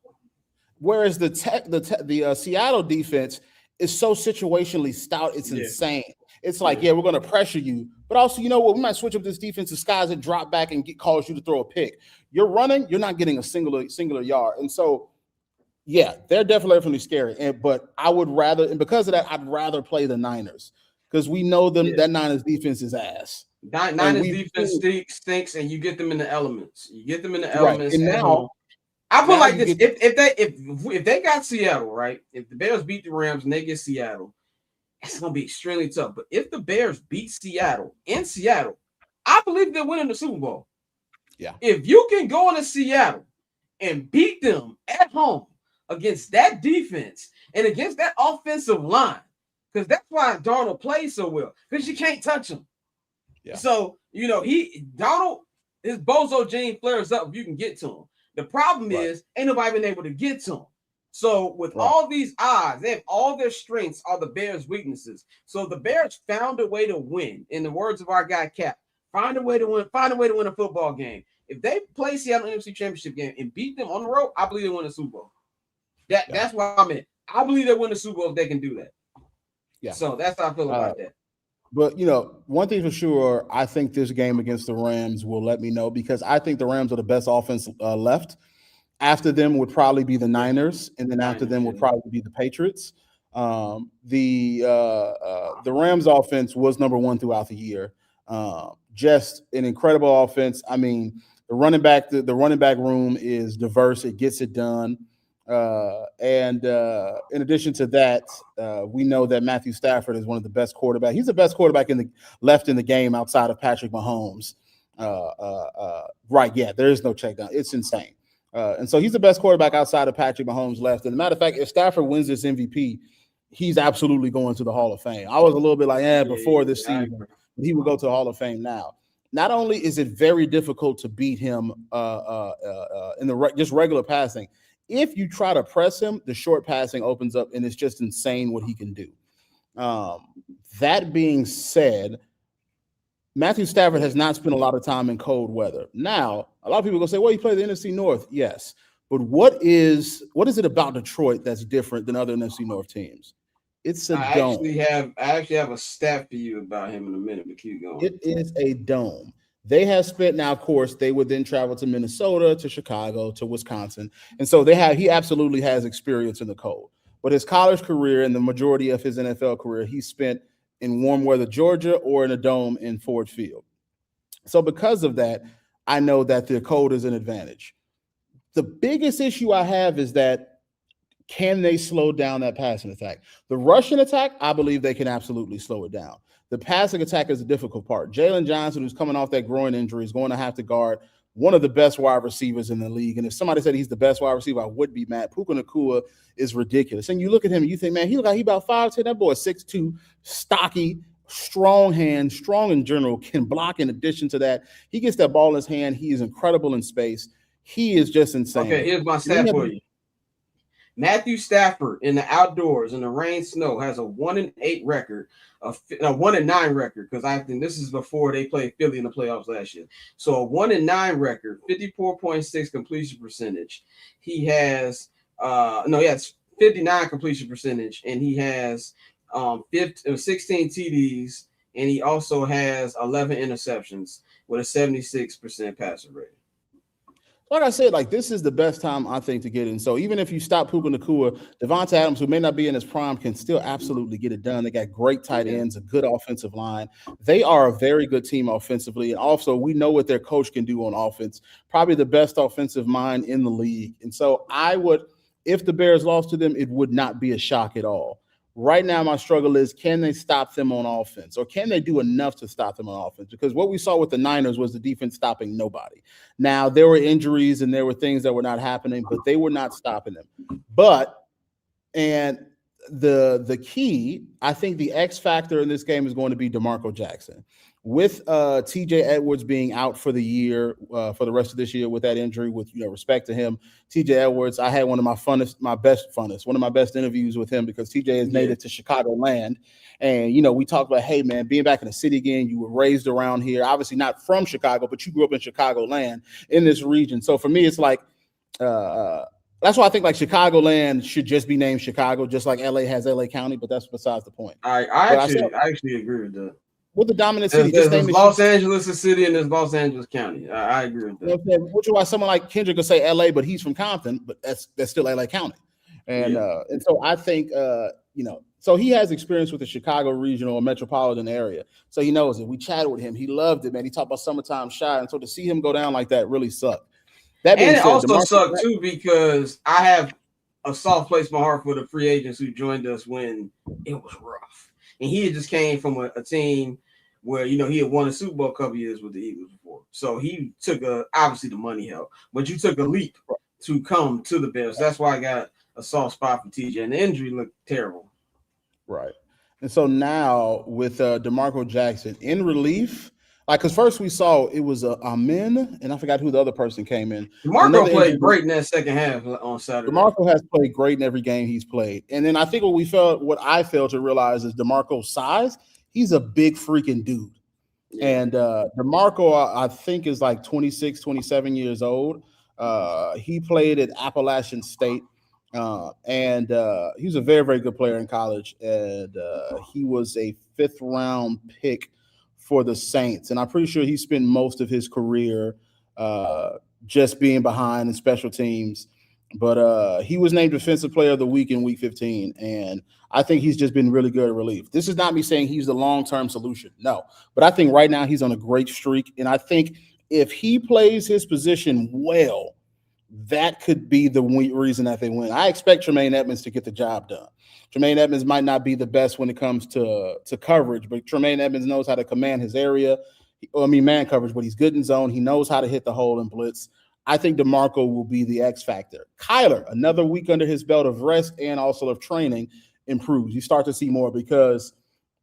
Whereas the Seattle defense is so situationally stout, it's insane. It's like, we're going to pressure you. But also, you know what? We might switch up this defense to skies that drop back and cause you to throw a pick. You're running, you're not getting a singular yard. And so, they're definitely scary. But I would rather, and because of that, I'd rather play the Niners because we know that Niners defense is ass. Niners defense stinks, and you get them in the elements. Right. And now, I feel like this: if they got Seattle, right? If the Bears beat the Rams and they get Seattle, it's gonna be extremely tough. But if the Bears beat Seattle in Seattle, I believe they're winning the Super Bowl. Yeah. If you can go into Seattle and beat them at home against that defense and against that offensive line, because that's why Darnold plays so well, because you can't touch him. Yeah. So Darnold, his bozo gene flares up if you can get to him. The problem is ain't nobody been able to get to him. So with all these odds, they have all their strengths are the Bears' weaknesses. So the Bears found a way to win. In the words of our guy Cap, find a way to win a football game. If they play Seattle NFC Championship game and beat them on the road, I believe they win the Super Bowl. That's what I meant. I believe they win the Super Bowl if they can do that. Yeah. So that's how I feel about that. But, one thing for sure, I think this game against the Rams will let me know because I think the Rams are the best offense left. After them would probably be the Niners, and then after them would probably be the Patriots. The Rams offense was number 1 throughout the year. Just an incredible offense. I mean, the running back room is diverse. It gets it done. And in addition to that, we know that Matthew Stafford is one of the best quarterbacks. He's the best quarterback left in the game outside of Patrick Mahomes. There is no check down. It's insane. And so he's the best quarterback outside of Patrick Mahomes left. And as a matter of fact, if Stafford wins this MVP, he's absolutely going to the Hall of Fame. I was a little bit like, before this season, but he will go to the Hall of Fame now. Not only is it very difficult to beat him in just regular passing, if you try to press him, the short passing opens up, and it's just insane what he can do. That being said, Matthew Stafford has not spent a lot of time in cold weather. Now, a lot of people are going to say, well, he played the NFC North. Yes. But what is it about Detroit that's different than other NFC North teams? It's a dome. I actually have a stat for you about him in a minute, but keep going. It is a dome. They have spent now, of course, they would then travel to Minnesota, to Chicago, to Wisconsin. And so he absolutely has experience in the cold. But his college career and the majority of his NFL career, he spent in warm weather Georgia or in a dome in Ford Field. So because of that, I know that the cold is an advantage. The biggest issue I have is that can they slow down that passing attack? The rushing attack, I believe they can absolutely slow it down. The passing attack is the difficult part. Jalen Johnson, who's coming off that groin injury, is going to have to guard one of the best wide receivers in the league. And if somebody said he's the best wide receiver, I would be mad. Puka Nacua is ridiculous. And you look at him and you think, man, he look like he about 5'10". That boy is 6'2", stocky, strong hands, strong in general, can block. In addition to that, he gets that ball in his hand. He is incredible in space. He is just insane. Okay, here's my stat for you. Matthew Stafford in the outdoors in the rain, snow has a 1-8 record, a 1-9 record. Because I think this is before they played Philly in the playoffs last year. So a 1-9 record, 54.6 completion percentage. He has he has 59 completion percentage, and he has 16 TDs, and he also has 11 interceptions with a 76% passer rating. Like I said, this is the best time, I think, to get in. So even if you stop Puka Nacua, Devonta Adams, who may not be in his prime, can still absolutely get it done. They got great tight ends, a good offensive line. They are a very good team offensively. And also, we know what their coach can do on offense. Probably the best offensive mind in the league. And so I would if the Bears lost to them, it would not be a shock at all. Right now, my struggle is, can they stop them on offense, or can they do enough to stop them on offense? Because what we saw with the Niners was the defense stopping nobody. Now, there were injuries and there were things that were not happening, but they were not stopping them. And the key, I think the X factor in this game is going to be DeMarco Jackson. With TJ Edwards being out for the year, for the rest of this year with that injury, with respect to him, TJ Edwards, I had one of my best interviews with him, because TJ is native to Chicagoland. And, we talked about, hey, man, being back in the city again, you were raised around here, obviously not from Chicago, but you grew up in Chicagoland, in this region. So for me, it's like, that's why I think like Chicagoland should just be named Chicago, just like LA has LA County, but that's besides the point. I actually agree with that. With the dominant city, there's Los Angeles City and there's Los Angeles County. I agree with that. Which is why someone like Kendrick could say LA, but he's from Compton, but that's still LA County. And so I think so he has experience with the Chicago regional or metropolitan area, so he knows it. We chatted with him, he loved it, man. He talked about summertime shy, and so to see him go down like that really sucked. And it also sucked too, because I have a soft place in my heart for the free agents who joined us when it was rough. And he had just came from a team where, he had won a Super Bowl a couple years with the Eagles before. So he took obviously the money helped, but you took a leap to come to the Bears. That's why I got a soft spot for TJ, and the injury looked terrible. Right. And so now with DeMarco Jackson in relief, because first we saw it was Amin, and I forgot who the other person came in. DeMarco played great in that second half on Saturday. DeMarco has played great in every game he's played. And then I think what I failed to realize is DeMarco's size. He's a big freaking dude. Yeah. And DeMarco, I think, is like 26, 27 years old. He played at Appalachian State. And he was a very, very good player in college. And he was a 5th round pick for the Saints, and I'm pretty sure he spent most of his career just being behind in special teams. But he was named Defensive Player of the Week in Week 15, and I think he's just been really good at relief. This is not me saying he's the long-term solution, no. But I think right now he's on a great streak, and I think if he plays his position well, that could be the reason that they win. I expect Tremaine Edmonds to get the job done. Tremaine Edmonds might not be the best when it comes to coverage, but Tremaine Edmonds knows how to command his area. Man coverage, but he's good in zone. He knows how to hit the hole and blitz. I think DeMarco will be the X factor. Kyler, another week under his belt of rest and also of training, improves. You start to see more, because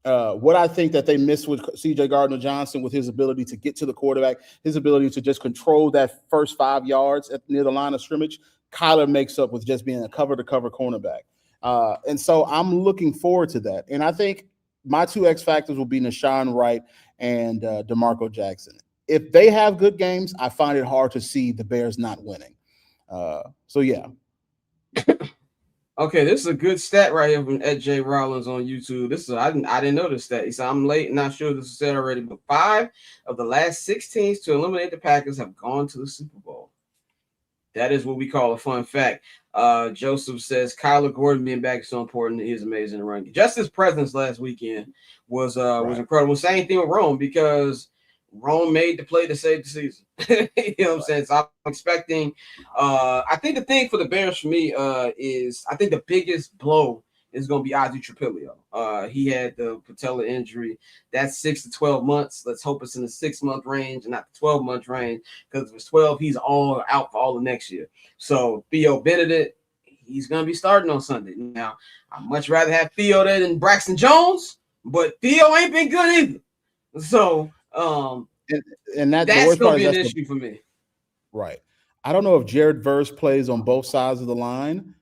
what I think that they missed with C.J. Gardner-Johnson, with his ability to get to the quarterback, his ability to just control that first 5 yards near the line of scrimmage, Kyler makes up with just being a cover-to-cover cornerback. And so I'm looking forward to that. And I think my 2 X factors will be Nashawn Wright and DeMarco Jackson. If they have good games, I find it hard to see the Bears not winning. So, yeah. Okay, this is a good stat right here from Ed J. Rollins on YouTube. I didn't know this stat. He said, I'm late, not sure this was said already, but 5 of the last 6 teams to eliminate the Packers have gone to the Super Bowl. That is what we call a fun fact. Joseph says Kyler Gordon being back is so important. He is amazing in running. Just his presence last weekend was incredible. Same thing with Rome, because Rome made the play to save the season. You know what I'm saying? So I'm expecting. I think the thing for the Bears for me is I think the biggest blow is going to be Ozzie Trapilio. He had the patella injury. That's 6 to 12 months. Let's hope it's in the 6-month range and not the 12-month range, because if it's 12, he's all out for all of next year. So Theo Benedict, he's going to be starting on Sunday. Now, I'd much rather have Theo there than Braxton Jones, but Theo ain't been good either. So and that's going to be an issue for me. Right. I don't know if Jared Verse plays on both sides of the line.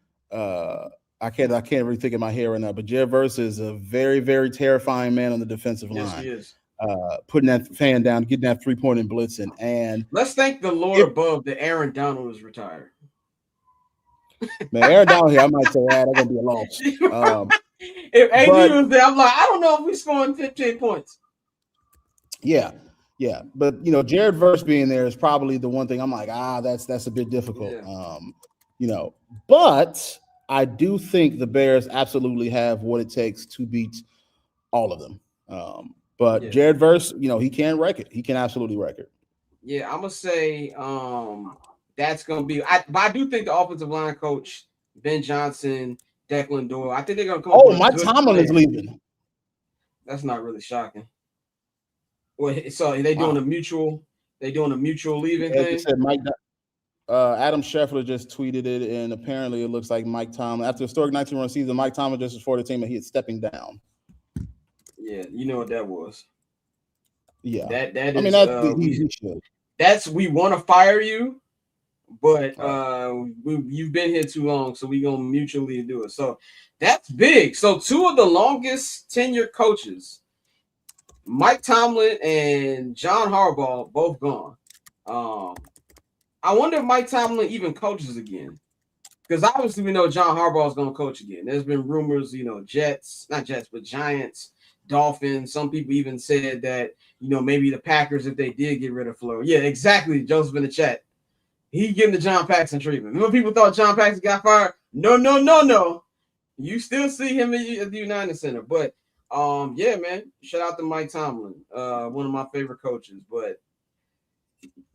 I can't really think in my head right now, but Jared Verse is a very, very terrifying man on the defensive line. Yes, he is. Putting that fan down, getting that 3-point and blitzing. And let's thank the Lord above that Aaron Donald is retired. Man, Aaron Donald here, I might say, that's going to be a loss. If AD was there, I'm like, I don't know if we're scoring 15 points. Yeah. But, Jared Verse being there is probably the one thing I'm like, that's a bit difficult. Yeah. But I do think the Bears absolutely have what it takes to beat all of them. But Jared Verse, he can wreck it. He can absolutely wreck it. Yeah, I'm going to say that's going to be – but I do think the offensive line coach Ben Johnson, Declan Doyle. I think they're going to come Oh, up with Mike a good Tomlin plan. is leaving. That's not really shocking. Well, so they doing a mutual. They doing a mutual leaving Yeah, thing. they said Mike. Adam Scheffler just tweeted it, and apparently it looks like Mike Tomlin, after a historic 19-run season, Mike Tomlin just informed the team that he is stepping down. Yeah, you know what that was. Yeah, that is. I mean, he should. That's we want to fire you, but you've been here too long, so we gonna mutually do it. So that's big. So two of the longest tenured coaches, Mike Tomlin and John Harbaugh, both gone. I wonder if Mike Tomlin even coaches again. Because obviously we know John Harbaugh is going to coach again. There's been rumors, Jets, not Jets, but Giants, Dolphins. Some people even said that, maybe the Packers, if they did get rid of Fleur. Yeah, exactly. Joseph in the chat. He getting the John Paxson treatment. Remember people thought John Paxson got fired? No. You still see him at the United Center. But, yeah, man, shout out to Mike Tomlin, one of my favorite coaches. But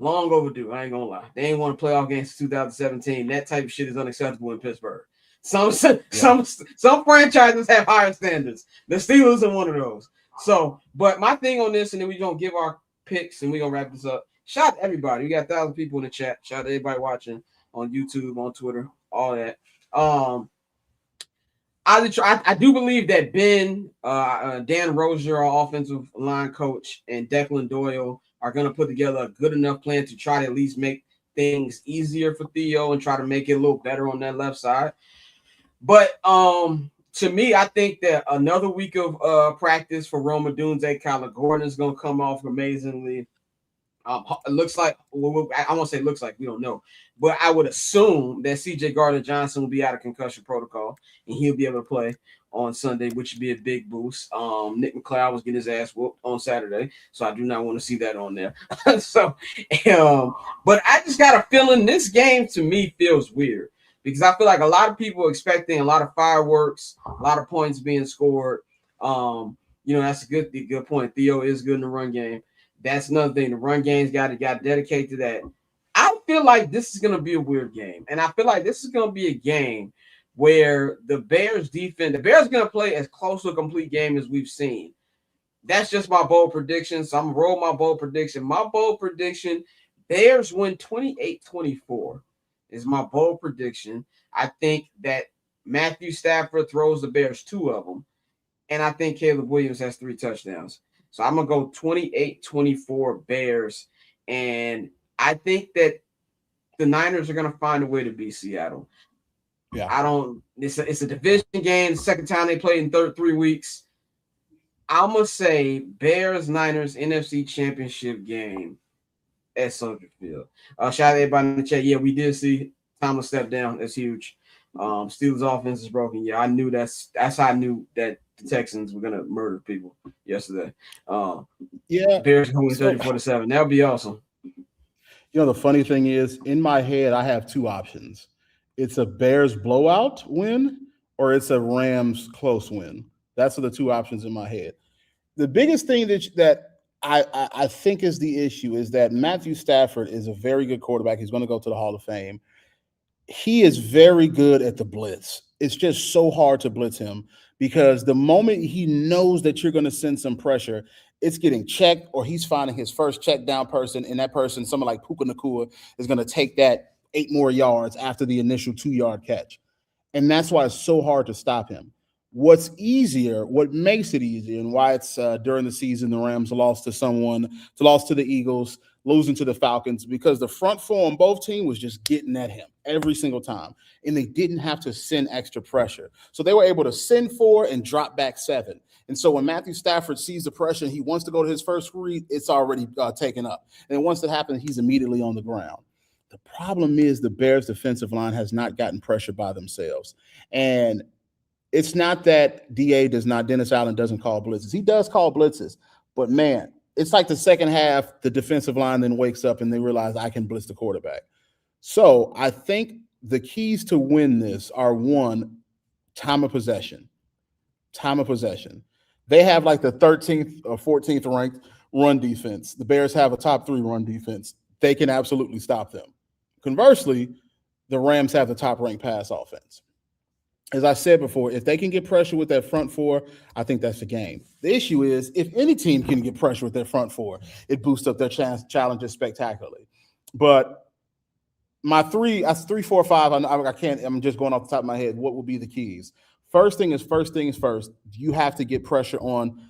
long overdue. I ain't gonna lie. They ain't won a playoff game since 2017. That type of shit is unacceptable in Pittsburgh. Some franchises have higher standards. The Steelers are one of those. So, but my thing on this, and then we're gonna give our picks and we're gonna wrap this up. Shout out to everybody. We got 1,000 people in the chat. Shout out to everybody watching on YouTube, on Twitter, all that. I do believe that Ben, Dan Rozier, our offensive line coach, and Declan Doyle are going to put together a good enough plan to try to at least make things easier for Theo and try to make it a little better on that left side. But to me, I think that another week of practice for Rome Odunze, Kyler Gordon is going to come off amazingly. It looks like, I won't say looks like, we don't know, but I would assume that CJ Gardner-Johnson will be out of concussion protocol and he'll be able to play on Sunday, which would be a big boost. Nick McLeod was getting his ass whooped on Saturday, so I do not want to see that on there. But I just got a feeling this game to me feels weird because I feel like a lot of people are expecting a lot of fireworks, a lot of points being scored. That's a good point. Theo is good in the run game. That's another thing. The run game's got dedicated to that. I feel like this is going to be a weird game, and I feel like this is going to be a game where the Bears defense, the Bears are going to play as close to a complete game as we've seen. That's just my bold prediction. So I'm going to roll my bold prediction. My bold prediction, Bears win 28-24 is my bold prediction. I think that Matthew Stafford throws the Bears 2 of them, and I think Caleb Williams has 3 touchdowns. So I'm going to go 28-24 Bears, and I think that the Niners are going to find a way to beat Seattle. Yeah, it's a division game. Second time they played in 3 weeks. I'm gonna say Bears Niners NFC Championship game at Soldier Field. Shout out to everybody in the chat. Yeah, we did see Thomas step down. That's huge. Steelers offense is broken. Yeah, I knew that's how I knew that the Texans were gonna murder people yesterday. Bears going 34-7. That would be awesome. The funny thing is, in my head, I have 2 options. It's a Bears blowout win or it's a Rams close win. That's the 2 options in my head. The biggest thing that I think is the issue is that Matthew Stafford is a very good quarterback. He's going to go to the Hall of Fame. He is very good at the blitz. It's just so hard to blitz him because the moment he knows that you're going to send some pressure, it's getting checked or he's finding his first check down person, and that person, someone like Puka Nacua, is going to take that 8 more yards after the initial 2-yard catch. And that's why it's so hard to stop him. What makes it easier, and why it's during the season the Rams lost to the Eagles, losing to the Falcons, because the front four on both teams was just getting at him every single time. And they didn't have to send extra pressure. So they were able to send 4 and drop back 7. And so when Matthew Stafford sees the pressure and he wants to go to his first read, it's already taken up. And once that happens, he's immediately on the ground. The problem is the Bears defensive line has not gotten pressure by themselves. And it's not that Dennis Allen doesn't call blitzes. He does call blitzes. But, man, it's like the second half, the defensive line then wakes up and they realize I can blitz the quarterback. So I think the keys to win this are, 1, time of possession. Time of possession. They have like the 13th or 14th ranked run defense. The Bears have a top 3 run defense. They can absolutely stop them. Conversely, the Rams have the top-ranked pass offense. as I said before, if they can get pressure with that front four, I think that's the game. The issue is if any team can get pressure with their front four, it boosts up their challenges spectacularly. But my three, 4, 5. I can't. I'm just going off the top of my head. What will be the keys? First things first. You have to get pressure on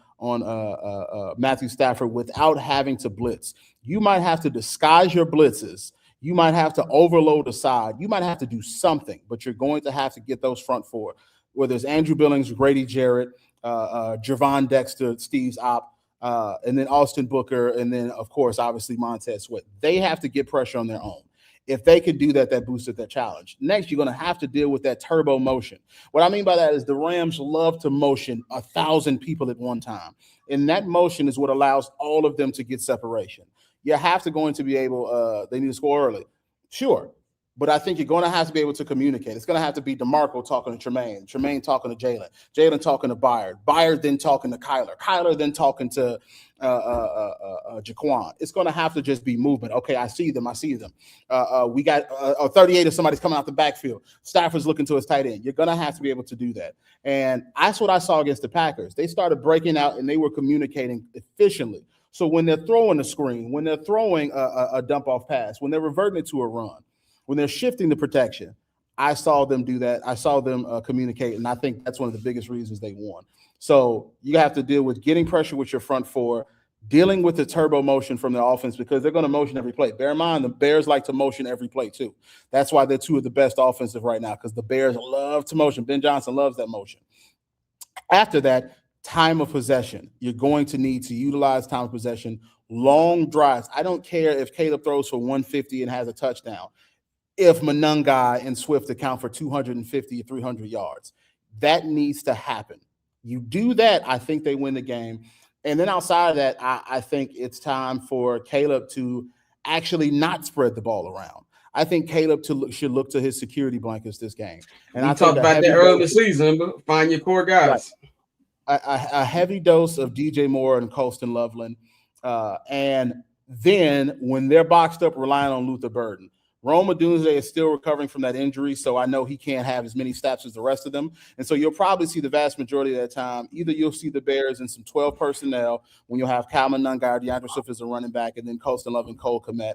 Matthew Stafford without having to blitz. You might have to disguise your blitzes. You might have to overload the side. You might have to do something, but you're going to have to get those front four, whether it's Andrew Billings, Grady Jarrett, Javon Dexter, Steve's Op, and then Austin Booker, and then, of course, obviously Montez Sweat. They have to get pressure on their own. If they can do that, that boosted their challenge. Next, you're going to have to deal with that turbo motion. What I mean by that is the Rams love to motion 1,000 people at one time. And that motion is what allows all of them to get separation. You have to going to be able, they need to score early. Sure. But I think you're going to have to be able to communicate. It's going to have to be DeMarco talking to Tremaine talking to Jalen talking to Byard then talking to Kyler then talking to Jaquan. It's going to have to just be movement. Okay, I see them. We got 38 if somebody's coming out the backfield. Stafford's looking to his tight end. You're going to have to be able to do that. And that's what I saw against the Packers. They started breaking out and they were communicating efficiently. So when they're throwing a screen, when they're throwing a dump-off pass, when they're reverting it to a run, when they're shifting the protection, I saw them do that. I saw them communicate, and I think that's one of the biggest reasons they won. So you have to deal with getting pressure with your front four, dealing with the turbo motion from the offense because they're going to motion every play. Bear in mind, the Bears like to motion every play too. That's why they're two of the best offensive right now because the Bears love to motion. Ben Johnson loves that motion. After that, time of possession. You're going to need to utilize time of possession, long drives. I don't care if Caleb throws for 150 and has a touchdown. If Monangai and Swift account for 250 or 300 yards. That needs to happen. You do that, I think they win the game. And then outside of that, I think it's time for Caleb to actually not spread the ball around. I think Caleb should look to his security blankets this game. And I talked about that early in the season, but find your core guys. Right. A heavy dose of DJ Moore and Colston Loveland. And then when they're boxed up, relying on Luther Burden. Rome Odunze is still recovering from that injury, so I know he can't have as many snaps as the rest of them. And so you'll probably see the vast majority of that time, either you'll see the Bears in some 12 personnel when you'll have Calvin Nungar, DeAndre Swift as a running back, and then Colston Love and Cole Kmet.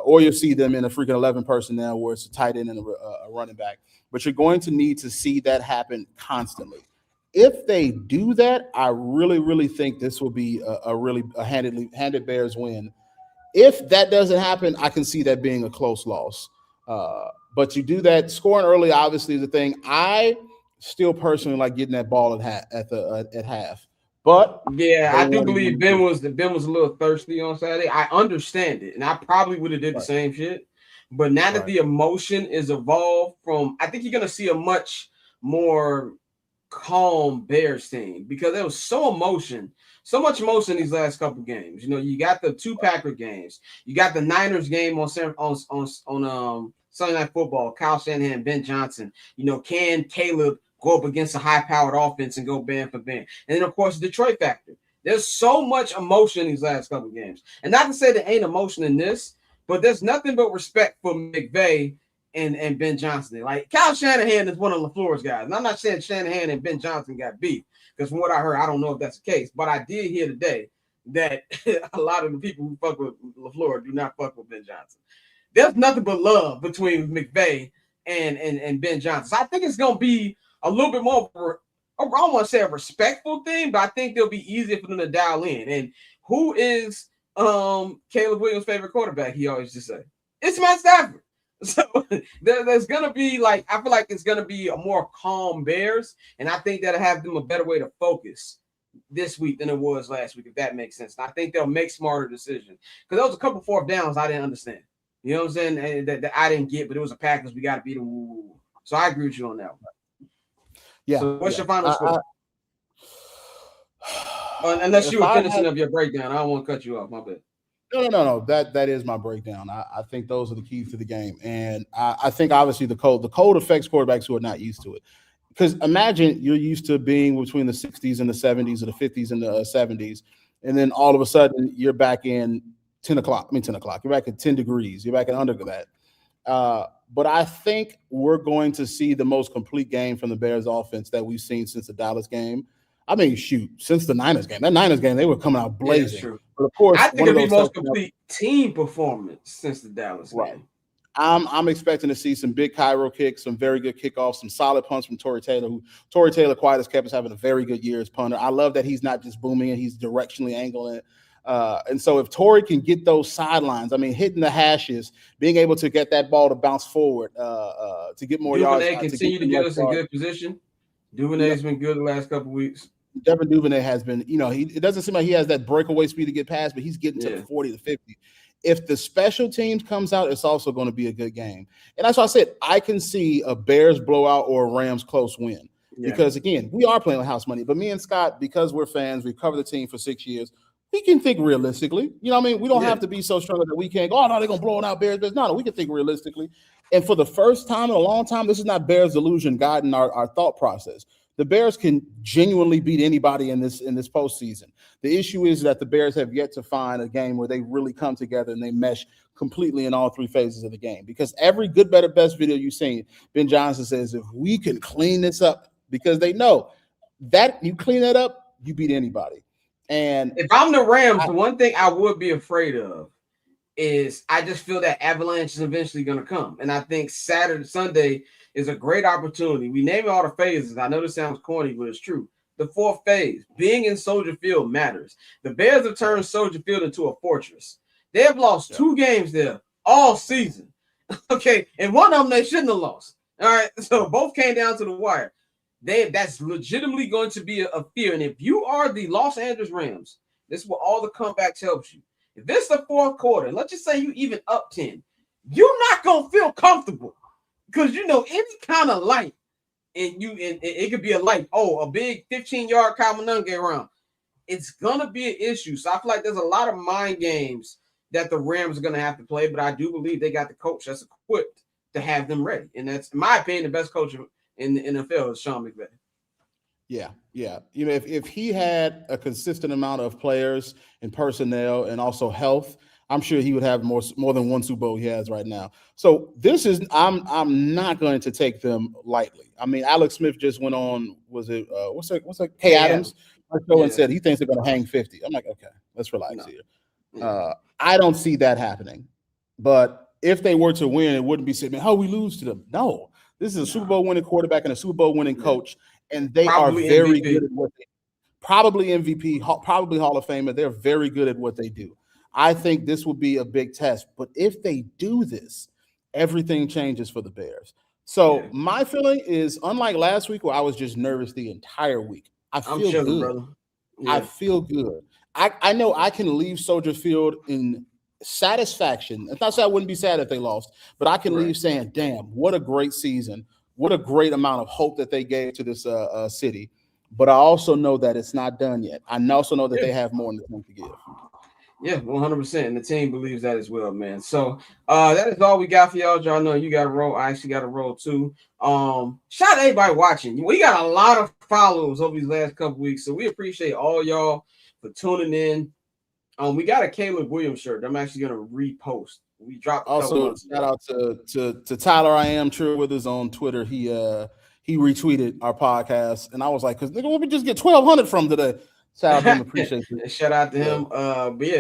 Or you'll see them in a freaking 11 personnel where it's a tight end and a running back. But you're going to need to see that happen constantly. If they do that, I really, really think this will be a handed Bears win. If that doesn't happen, I can see that being a close loss. But you do that, scoring early obviously is the thing. I still personally like getting that ball at half. But yeah, I do believe Ben was a little thirsty on Saturday. I understand it, and I probably would have did the same shit. But now that the emotion is evolved from, I think you're gonna see a much more calm Bears team because there was so much emotion these last couple games. You know, you got the two Packer games, you got the Niners game on Sunday Night Football. Kyle Shanahan, Ben Johnson. You know, can Caleb go up against a high-powered offense and go band for band? And then of course the Detroit factor. There's so much emotion these last couple games, and not to say there ain't emotion in this, but there's nothing but respect for McVay and Ben Johnson. Like Kyle Shanahan is one of LaFleur's guys. And I'm not saying Shanahan and Ben Johnson got beef, because from what I heard, I don't know if that's the case. But I did hear today that a lot of the people who fuck with LaFleur do not fuck with Ben Johnson. There's nothing but love between McVay and Ben Johnson. So I think it's going to be a little bit more, I don't want to say a respectful thing, but I think it'll be easier for them to dial in. And who is Caleb Williams' favorite quarterback? He always just say, it's Matt Stafford. So there's going to be I feel like it's going to be a more calm Bears, and I think that'll have them a better way to focus this week than it was last week, if that makes sense. And I think they'll make smarter decisions because there was a couple fourth downs I didn't understand. You know what I'm saying? That I didn't get, but it was a Packers. We got to beat them. So I agree with you on that one. Yeah. So what's your final score? Unless you were finishing up your breakdown, I don't want to cut you off. My bad. No. That is my breakdown. I think those are the keys to the game, and I think obviously the code affects quarterbacks who are not used to it. Because imagine you're used to being between the 60s and the 70s or the 50s and the 70s, and then all of a sudden you're back in 10 o'clock. You're back at 10 degrees. You're back in under that. But I think we're going to see the most complete game from the Bears offense that we've seen since the Dallas game. I mean, shoot, since the Niners game. That Niners game, they were coming out blazing. True. But of course, I think it'll be the most complete team performance since the Dallas game. I'm expecting to see some big Cairo kicks, some very good kickoffs, some solid punts from Torrey Taylor, who Torrey Taylor, quiet as kept, is having a very good year as punter. I love that he's not just booming it, he's directionally angling it. And so if Torrey can get those sidelines, I mean, hitting the hashes, being able to get that ball to bounce forward, to get more yards. Duvernay continue to get us in good position. Duvernay's been good the last couple of weeks. Devin Duvernay has been, it doesn't seem like he has that breakaway speed to get past, but he's getting to 40 to 50. If the special teams comes out, it's also going to be a good game. And that's why I said I can see a Bears blowout or a Rams close win. Yeah. Because, again, we are playing with house money. But me and Scott, because we're fans, we've covered the team for 6 years, we can think realistically. You know what I mean? We don't have to be so strong that we can't go, oh, no, they're going to blow it out Bears. No, we can think realistically. And for the first time in a long time, this is not Bears delusion guiding our thought process. The Bears can genuinely beat anybody in this postseason. The issue is that the Bears have yet to find a game where they really come together and they mesh completely in all three phases of the game. Because every good, better, best video you've seen, Ben Johnson says, if we can clean this up, because they know that you clean that up, you beat anybody. And if I'm the Rams, the one thing I would be afraid of is I just feel that avalanche is eventually going to come. And I think Sunday is a great opportunity. We name all the phases. I know this sounds corny, but it's true. The fourth phase, being in Soldier Field, matters. The Bears have turned Soldier Field into a fortress. They have lost 2 games there all season. Okay, and one of them they shouldn't have lost. All right, so both came down to the wire. That's legitimately going to be a fear. And if you are the Los Angeles Rams, this is where all the comebacks helps you. If it's the fourth quarter, let's just say you even up 10, you're not going to feel comfortable. Because, any kind of light, and it could be a big 15-yard Kyle Manunge round. It's going to be an issue. So I feel like there's a lot of mind games that the Rams are going to have to play, but I do believe they got the coach that's equipped to have them ready. And that's, in my opinion, the best coach in the NFL is Sean McVay. Yeah. If he had a consistent amount of players and personnel and also health, I'm sure he would have more than one Super Bowl he has right now. So this is I'm not going to take them lightly. I mean, Alex Smith just went on, what's that? Kay Adams and said he thinks they're going to hang 50. I'm like, okay, let's relax here. I don't see that happening. But if they were to win, it wouldn't be saying, how we lose to them. No, this is a Super Bowl winning quarterback and a Super Bowl winning coach, and they probably are very MVP. Good at what they do. Probably MVP, probably Hall of Famer. They're very good at what they do. I think this will be a big test. But if they do this, everything changes for the Bears. So my feeling is, unlike last week where I was just nervous the entire week, I feel good. Brother. Yeah. I feel good. I know I can leave Soldier Field in satisfaction. It's not that I wouldn't be sad if they lost, but I can leave saying, damn, what a great season. What a great amount of hope that they gave to this city. But I also know that it's not done yet. I also know that they have more in the tank to give. Yeah, 100%. And the team believes that as well, man. So that is all we got for y'all. Y'all know you got to roll. I actually got to roll too. Shout out to everybody watching. We got a lot of follows over these last couple weeks. So we appreciate all y'all for tuning in. We got a Caleb Williams shirt. I'm actually going to repost. We dropped also shout out to Tyler I Am True Withers on Twitter. He retweeted our podcast, and I was like, because nigga, what we just get 1,200 from today. Shout out to him, appreciate it. Shout out to him.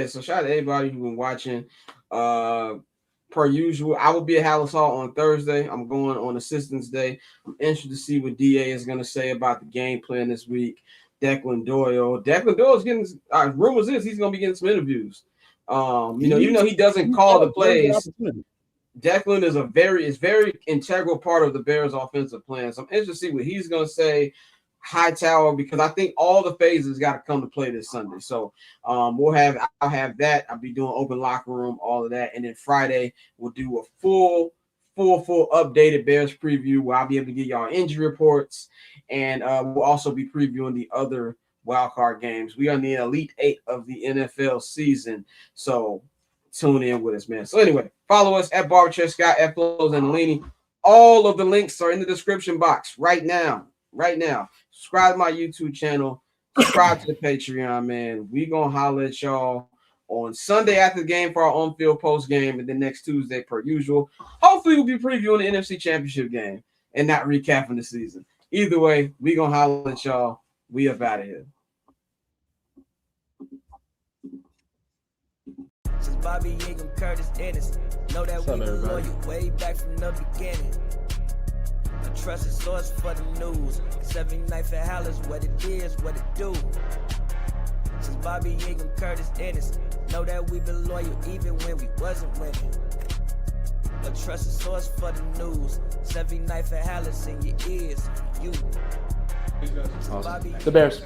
So shout out to everybody who's been watching. Per usual, I will be at Halas on Thursday. I'm going on Assistance Day. I'm interested to see what DA is going to say about the game plan this week. Declan Doyle is getting rumors is he's going to be getting some interviews. Even though he doesn't call the plays, Declan is very integral part of the Bears' offensive plan. So I'm interested to see what he's going to say. Hightower, because I think all the phases got to come to play this Sunday. So I'll have that. I'll be doing open locker room, all of that, and then Friday we'll do a full updated Bears preview where I'll be able to get y'all injury reports, and we'll also be previewing the other wildcard games. We are in the Elite 8 of the NFL season, so tune in with us, man. So anyway, follow us at Barberchair Scott, at Flows and Alini. All of the links are in the description box right now. Subscribe to my YouTube channel. Subscribe to the Patreon, man. We gonna holler at y'all on Sunday after the game for our on-field post game, and then next Tuesday per usual. Hopefully, we'll be previewing the NFC Championship game and not recapping the season. Either way, we gonna holler at y'all. We up out of here. Since Bobby Ingram, Curtis Ennis, know that we been loyal way back from the beginning. A trusted source for the news. 79th at Halas, what it is, what it do. Since Bobby Ingram, Curtis Ennis, know that we been loyal even when we wasn't winning. A trusted source for the news. 79th at Halas in your ears, for you. Awesome. The Bears.